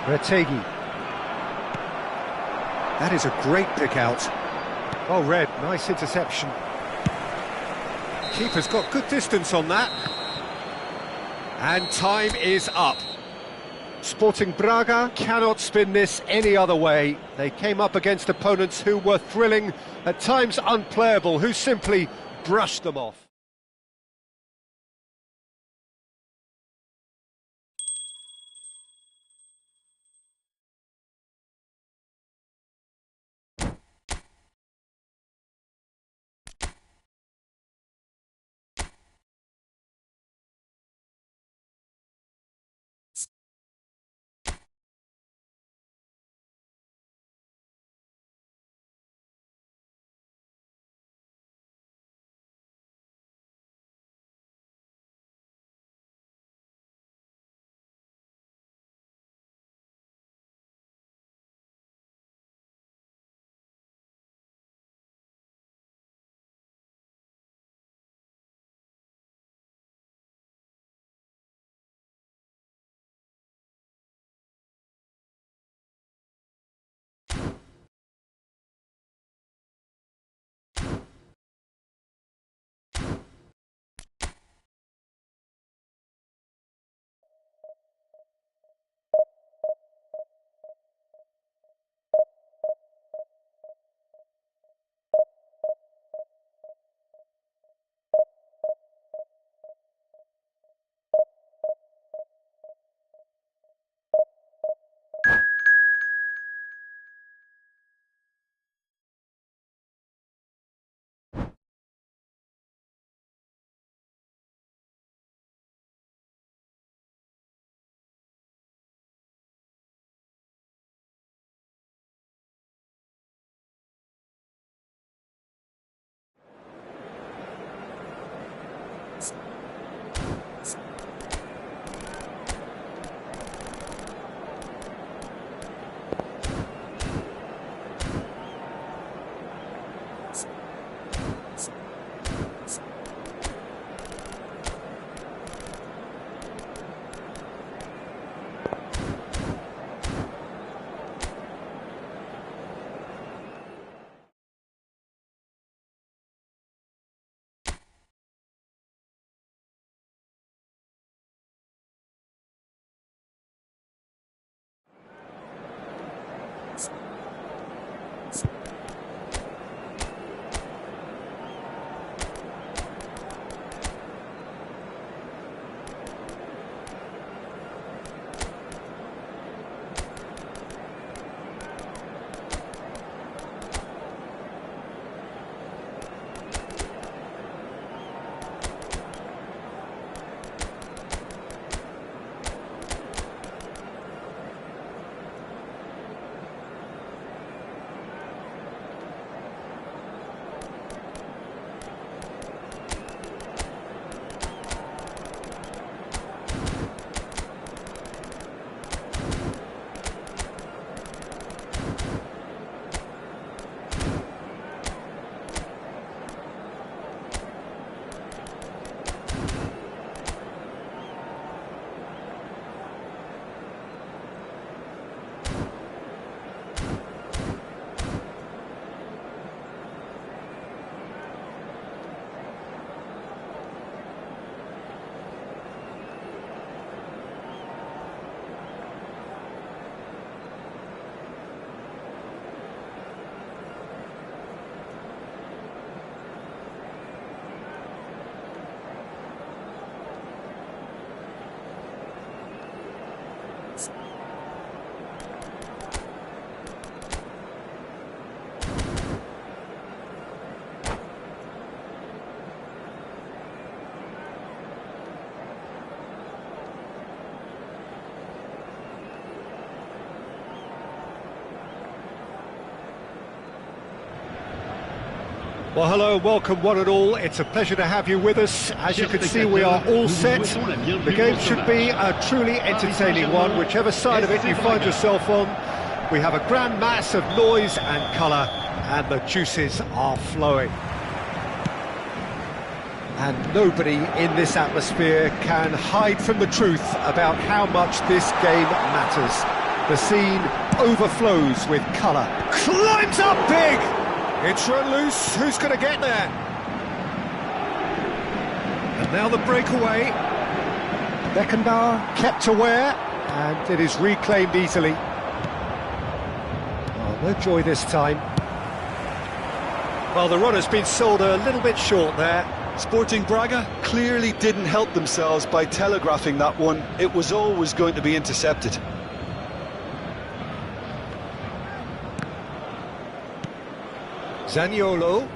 Retegi. That is a great pick out. Oh, Red, nice interception. Keeper's got good distance on that. And time is up. Sporting Braga cannot spin this any other way. They came up against opponents who were thrilling, at times unplayable, who simply brushed them off. Well, hello, welcome one and all. It's a pleasure to have you with us. As you can see, we are all set. The game should be a truly entertaining one, whichever side of it you find yourself on. We have a grand mass of noise and colour, and the juices are flowing. And nobody in this atmosphere can hide from the truth about how much this game matters. The scene overflows with colour. Climbs up big! It's run loose, who's going to get there? And now the breakaway. Beckenbauer kept aware, and it is reclaimed easily. Oh, no joy this time. Well, the runner's been sold a little bit short there. Sporting Braga clearly didn't help themselves by telegraphing that one. It was always going to be intercepted. Zaniolo.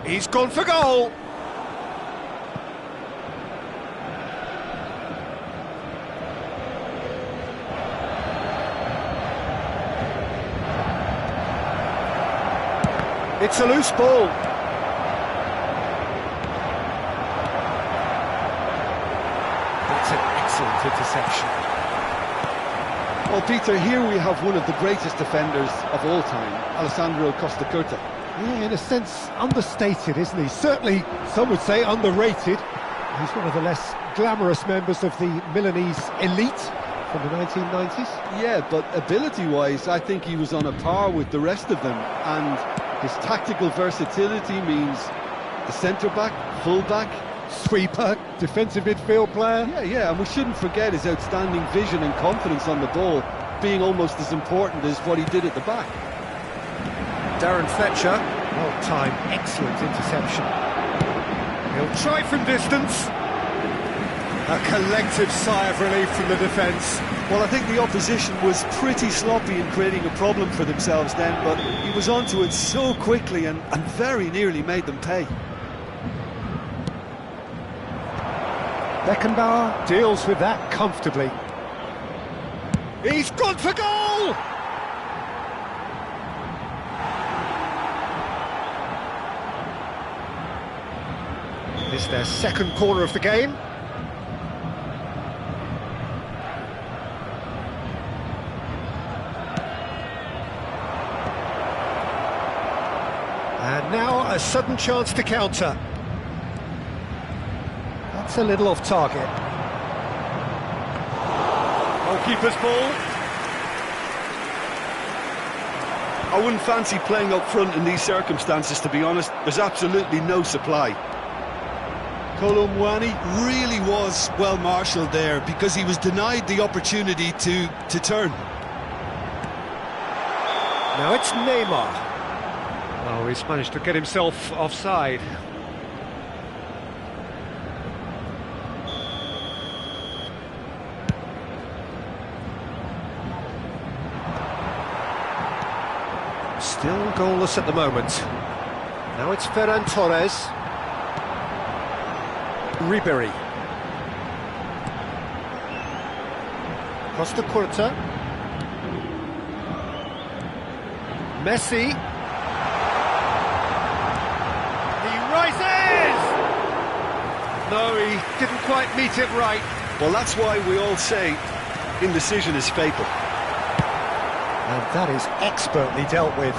He's gone for goal. It's a loose ball. That's an excellent interception. Well, Peter, here we have one of the greatest defenders of all time, Alessandro Costa Curta. Yeah, in a sense, understated, isn't he? Certainly, some would say underrated. He's one of the less glamorous members of the Milanese elite from the 1990s. Yeah, but ability-wise, I think he was on a par with the rest of them. And his tactical versatility means the centre-back, full-back, Sweeper, defensive midfield player. Yeah, and we shouldn't forget his outstanding vision and confidence on the ball, being almost as important as what he did at the back. Darren Fletcher, well timed, excellent interception. He'll try from distance. A collective sigh of relief from the defence. Well, I think the opposition was pretty sloppy in creating a problem for themselves then, but he was onto it so quickly and very nearly made them pay. Beckenbauer deals with that comfortably. He's gone for goal! It's their second corner of the game. And now a sudden chance to counter. That's a little off target. Goalkeeper's ball. I wouldn't fancy playing up front in these circumstances, to be honest. There's absolutely no supply. Kolo Muani really was well marshalled there because he was denied the opportunity to turn. Now it's Neymar. Oh, he's managed to get himself offside. Still goalless at the moment. Now it's Ferran Torres. Ribery. Costa Curta. Messi. He rises! No, he didn't quite meet it right. Well, that's why we all say indecision is fatal. And that is expertly dealt with.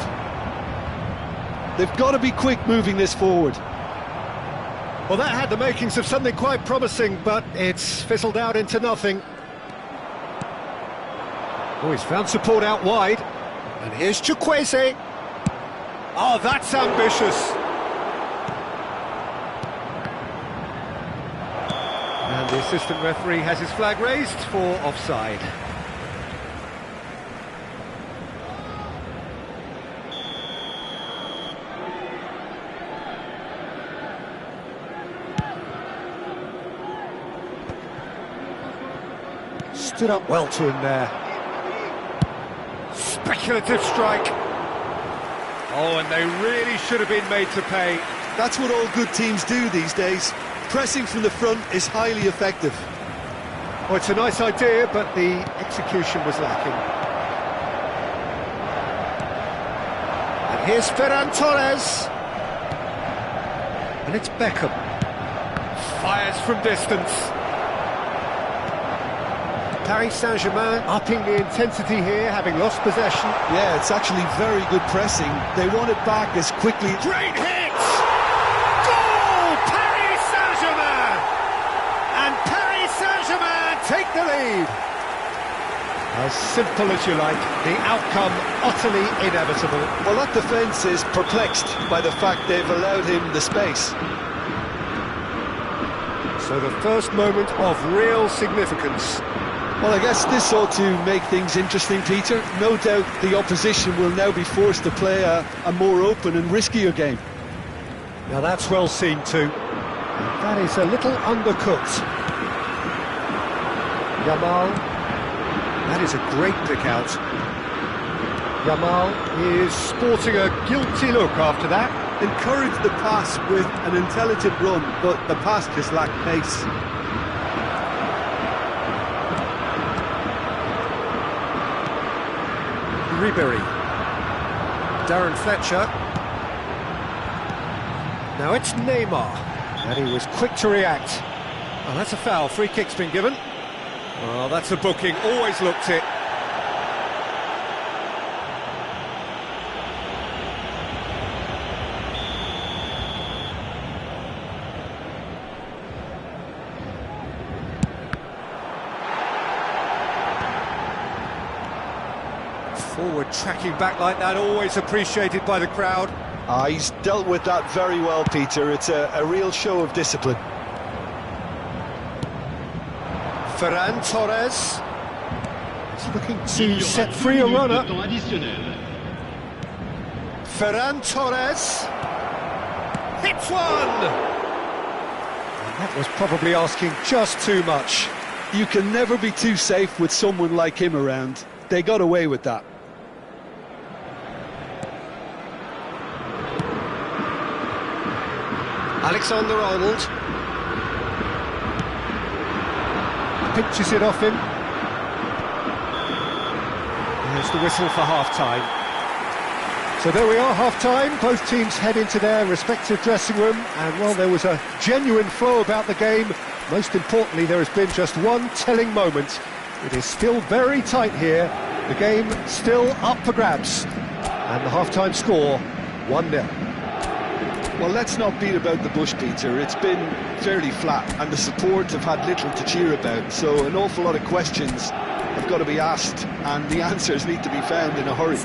They've got to be quick moving this forward. Well, that had the makings of something quite promising, but it's fizzled out into nothing. Oh, he's found support out wide. And here's Chukwueze. Oh, that's ambitious. And the assistant referee has his flag raised for offside. Stood up well to him there. Speculative strike. Oh, and they really should have been made to pay. That's what all good teams do these days. Pressing from the front is highly effective. Well, it's a nice idea, but the execution was lacking. And Here's Ferran Torres. And it's Beckham. Fires from distance. Paris Saint-Germain upping the intensity here, having lost possession. Yeah, it's actually very good pressing. They want it back as quickly. Great hit! Goal! Paris Saint-Germain! And Paris Saint-Germain take the lead. As simple as you like, the outcome utterly inevitable. Well, that defence is perplexed by the fact they've allowed him the space. So the first moment of real significance. Well, I guess this ought to make things interesting, Peter. No doubt the opposition will now be forced to play a more open and riskier game. Now that's well seen too. That is a little undercooked. Yamal. That is a great pick out. Yamal is sporting a guilty look after that. Encouraged the pass with an intelligent run, but the pass just lacked pace. Ribery. Darren Fletcher. Now it's Neymar. And he was quick to react. Oh, that's a foul. Free kick's been given. Oh, that's a booking. Always looked it. Forward tracking back like that, always appreciated by the crowd. He's dealt with that very well, Peter. It's a real show of discipline. Ferran Torres. He's looking to set free a runner. Ferran Torres. Hits one! And that was probably asking just too much. You can never be too safe with someone like him around. They got away with that. Alexander-Arnold pinches it off him. There's the whistle for half-time. So there we are, half-time. Both teams head into their respective dressing room, and well, there was a genuine flow about the game. Most importantly, there has been just one telling moment. It is still very tight here. The game still up for grabs, and the half-time score 1-0. Well, let's not beat about the bush, Peter. It's been fairly flat, and the support have had little to cheer about, so an awful lot of questions have got to be asked, and the answers need to be found in a hurry.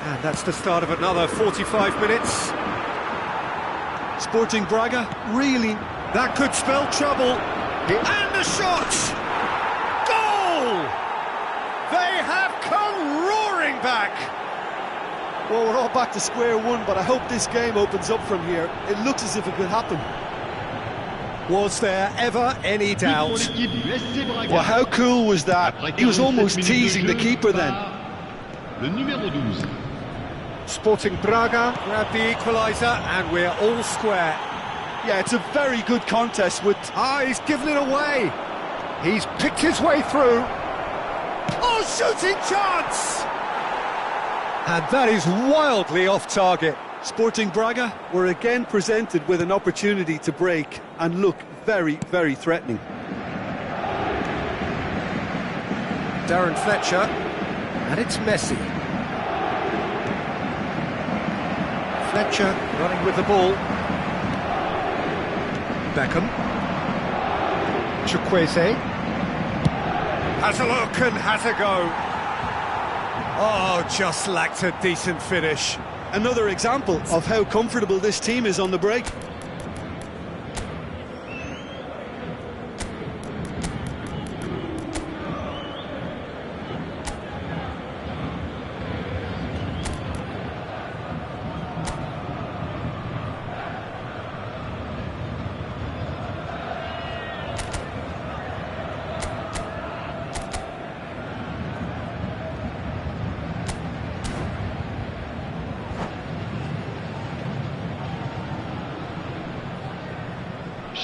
And that's the start of another 45 minutes. Sporting Braga, really? That could spell trouble. And the shot! Goal! They have come roaring back! Well, we're all back to square one, but I hope this game opens up from here. It looks as if it could happen. Was there ever any doubt? Well, how cool was that? He was almost teasing the keeper then. Le numéro 12. Sporting Braga grabbed the equaliser, and we're all square. Yeah, it's a very good contest with... He's given it away. He's picked his way through. Oh, shooting chance! And that is wildly off target. Sporting Braga were again presented with an opportunity to break and look very, very threatening. Darren Fletcher, and it's Messi. Fletcher running with the ball. Beckham. Chukwueze. Has a look and has a go. Oh, just lacked a decent finish. Another example of how comfortable this team is on the break.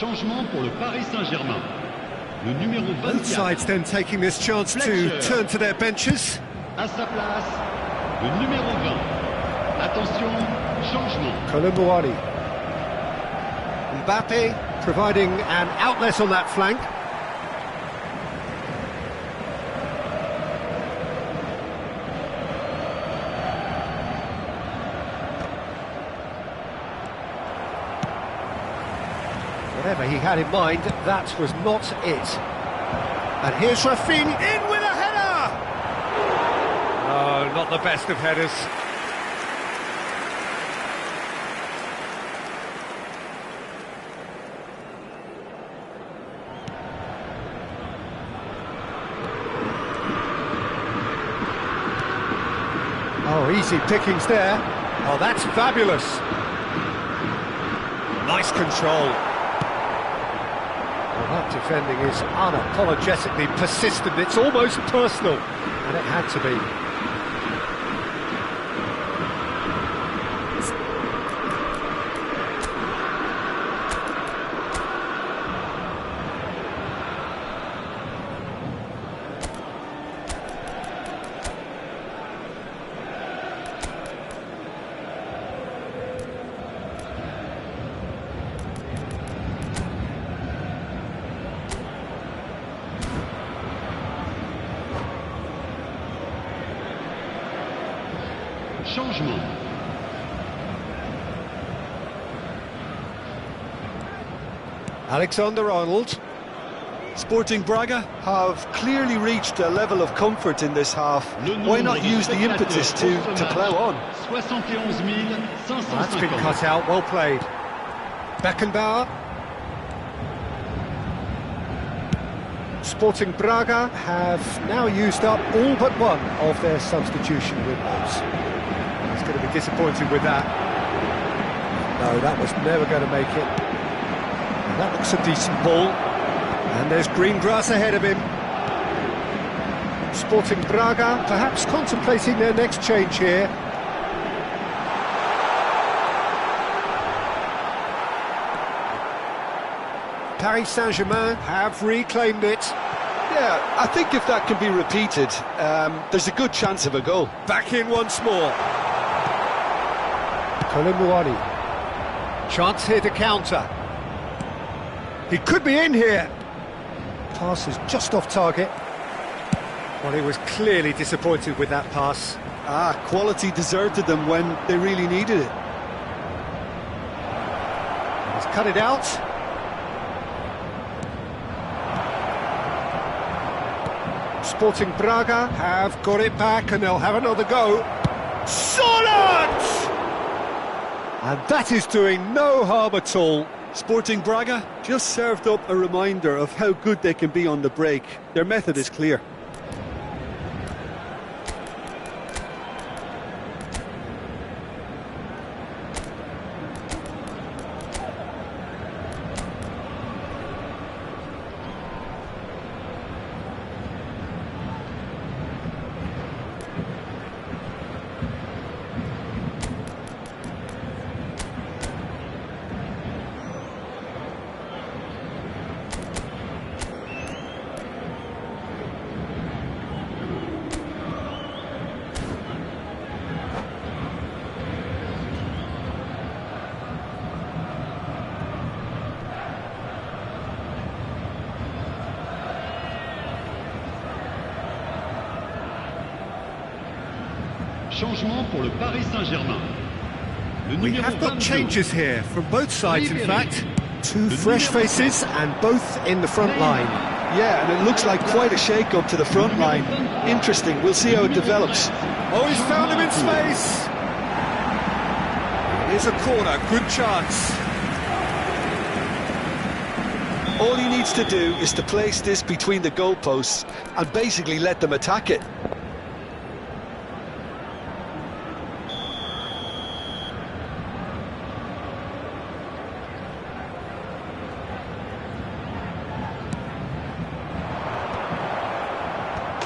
Changement pour le Paris Saint-Germain. Le numéro 24. Both sides then taking this chance to turn to their benches. À sa place, le numéro 20. Attention, changement. Colomboani. Mbappe providing an outlet on that flank. Whatever he had in mind, that was not it. And here's Rafinha in with a header! Oh, not the best of headers. Oh, easy pickings there. Oh, that's fabulous. Nice control. Well, that defending is unapologetically persistent. It's almost personal, and it had to be. Changement. Alexander-Arnold. Sporting Braga have clearly reached a level of comfort in this half. Why not use the impetus to plough on? 71,550. That's been cut out, well played. Beckenbauer. Sporting Braga have now used up all but one of their substitution windows. He's going to be disappointed with that. No, that was never going to make it. And that looks a decent ball. And there's green grass ahead of him. Sporting Braga perhaps contemplating their next change here. Paris Saint-Germain have reclaimed it. Yeah, I think if that can be repeated, there's a good chance of a goal. Back in once more. Colomboani. Chance here to counter. He could be in here. Pass is just off target. Well, he was clearly disappointed with that pass. Quality deserted them when they really needed it. He's cut it out. Sporting Braga have got it back and they'll have another go. Solid! And that is doing no harm at all. Sporting Braga just served up a reminder of how good they can be on the break. Their method is clear. Changement pour le Paris Saint-Germain. We have got changes here from both sides, in fact. Two fresh faces and both in the front line. Yeah, and it looks like quite a shake-up to the front line. Interesting, we'll see how it develops. Oh, he's found him in space. Here's a corner, good chance. All he needs to do is to place this between the goalposts and basically let them attack it.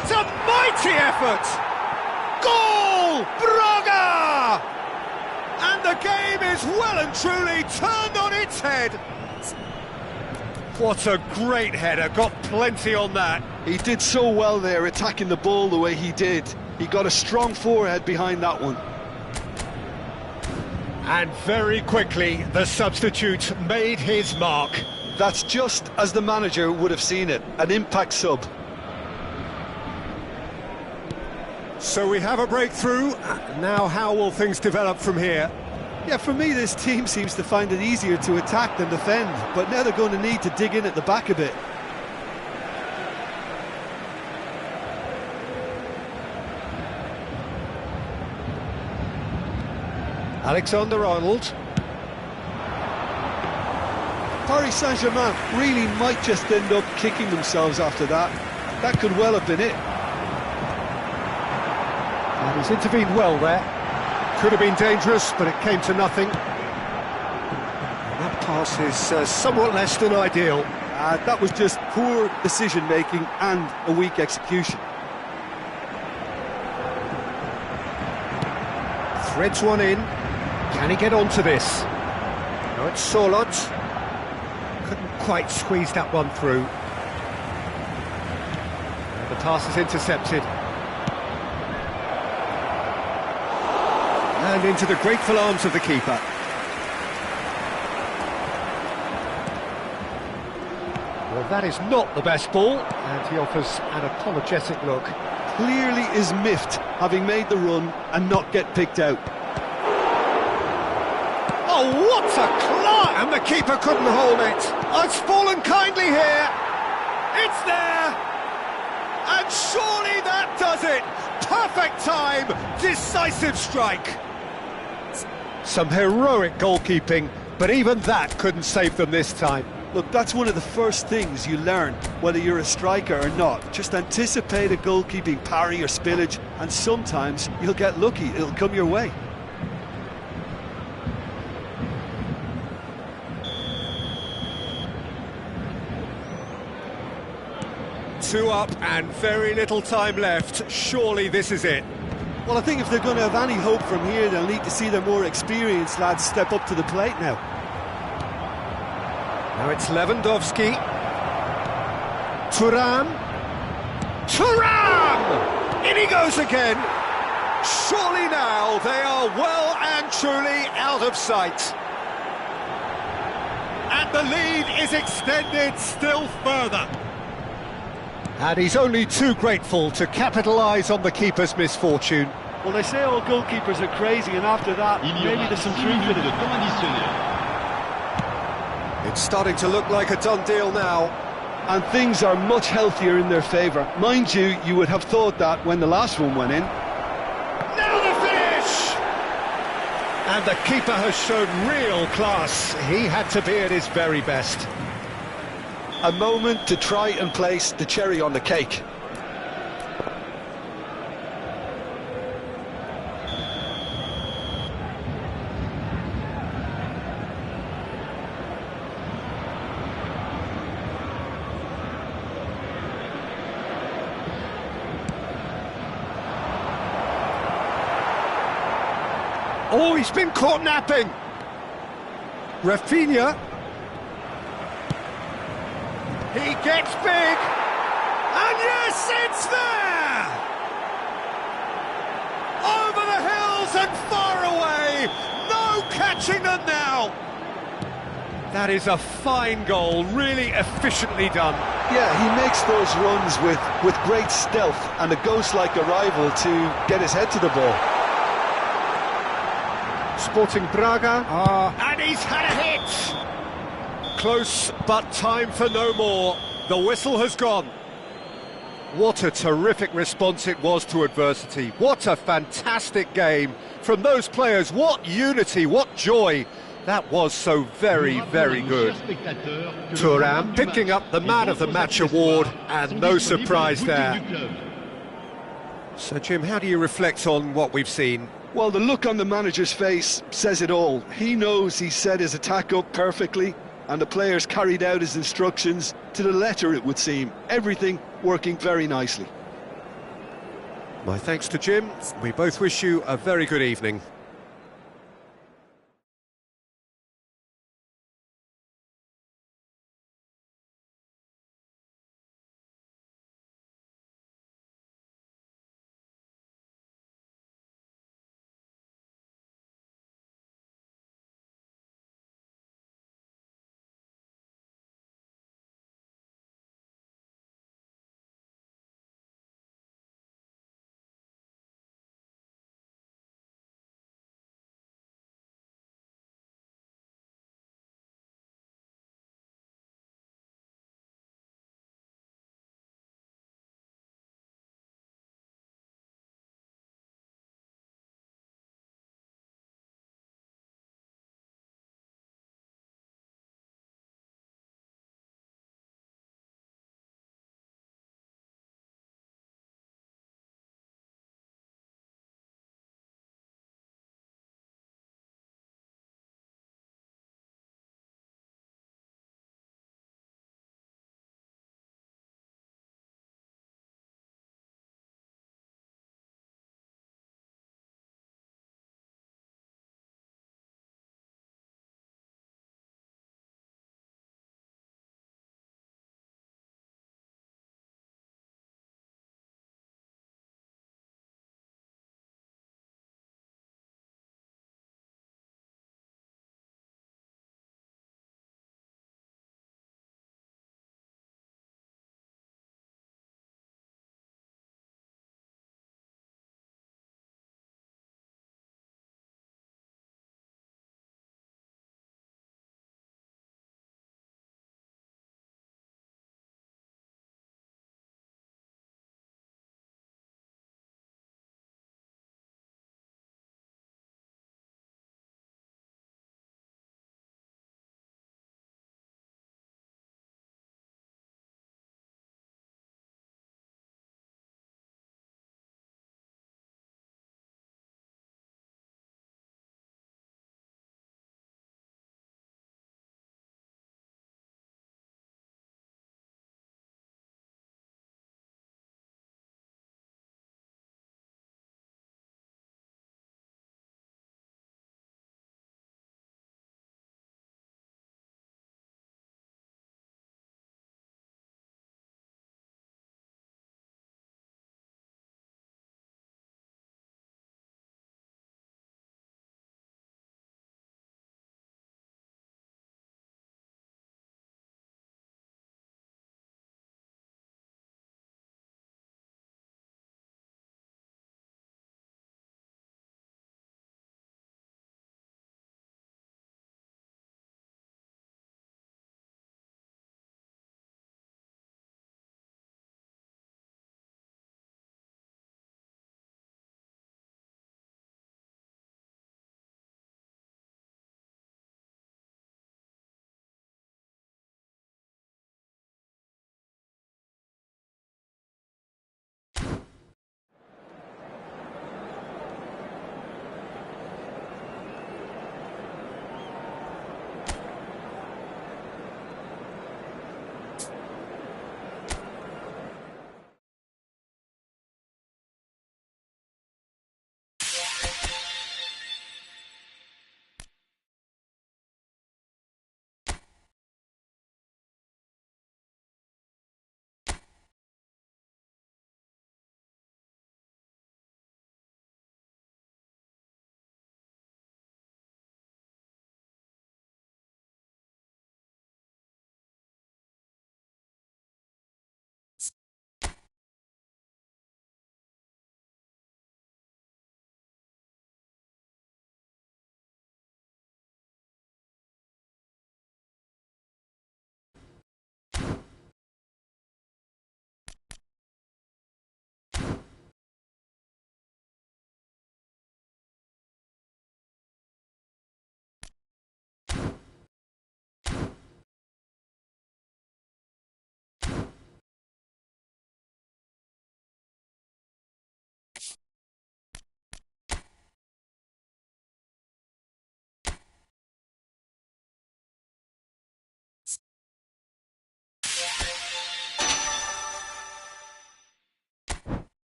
It's a mighty effort! Goal! Braga! And the game is well and truly turned on its head. What a great header, got plenty on that. He did so well there, attacking the ball the way he did. He got a strong forehead behind that one. And very quickly, the substitute made his mark. That's just as the manager would have seen it, an impact sub. So we have a breakthrough. Now how will things develop from here? Yeah, for me, this team seems to find it easier to attack than defend, but now they're going to need to dig in at the back a bit. Alexander-Arnold. Paris Saint-Germain really might just end up kicking themselves after that. That could well have been it. And he's intervened well there. Could have been dangerous, but it came to nothing. And that pass is somewhat less than ideal. That was just poor decision-making and a weak execution. Threads one in. Can he get onto this? No, it's Solot. Couldn't quite squeeze that one through. And the pass is intercepted. And into the grateful arms of the keeper. Well, that is not the best ball, and he offers an apologetic look. Clearly is miffed, having made the run and not get picked out. Oh, what a climb! And the keeper couldn't hold it. Oh, it's fallen kindly here. It's there. And surely that does it. Perfect time, decisive strike. Some heroic goalkeeping, but even that couldn't save them this time. Look, that's one of the first things you learn, whether you're a striker or not. Just anticipate a goalkeeping parry or spillage, and sometimes you'll get lucky, it'll come your way. Two up and very little time left. Surely this is it. Well, I think if they're going to have any hope from here, they'll need to see their more experienced lads step up to the plate now. Now it's Lewandowski. Thuram. Thuram! In he goes again. Surely now they are well and truly out of sight. And the lead is extended still further. And he's only too grateful to capitalise on the keeper's misfortune. Well, they say all goalkeepers are crazy, and after that, maybe there's some truth in it. It's starting to look like a done deal now. And things are much healthier in their favour. Mind you, you would have thought that when the last one went in. Now the finish! And the keeper has shown real class. He had to be at his very best. A moment to try and place the cherry on the cake. Oh, he's been caught napping. Rafinha. He gets big. And yes, it's there! Over the hills and far away. No catching them now. That is a fine goal, really efficiently done. Yeah, he makes those runs with great stealth and a ghost-like arrival to get his head to the ball. Sporting Braga. And he's had a hit! Close, but time for no more. The whistle has gone. What a terrific response it was to adversity. What a fantastic game from those players. What unity, what joy. That was so very, very good. Thuram picking up the Man of the Match award, and no surprise there. So, Jim, how do you reflect on what we've seen? Well, the look on the manager's face says it all. He knows he set his attack up perfectly, and the players carried out his instructions to the letter, it would seem. Everything working very nicely. My thanks to Jim. We both wish you a very good evening.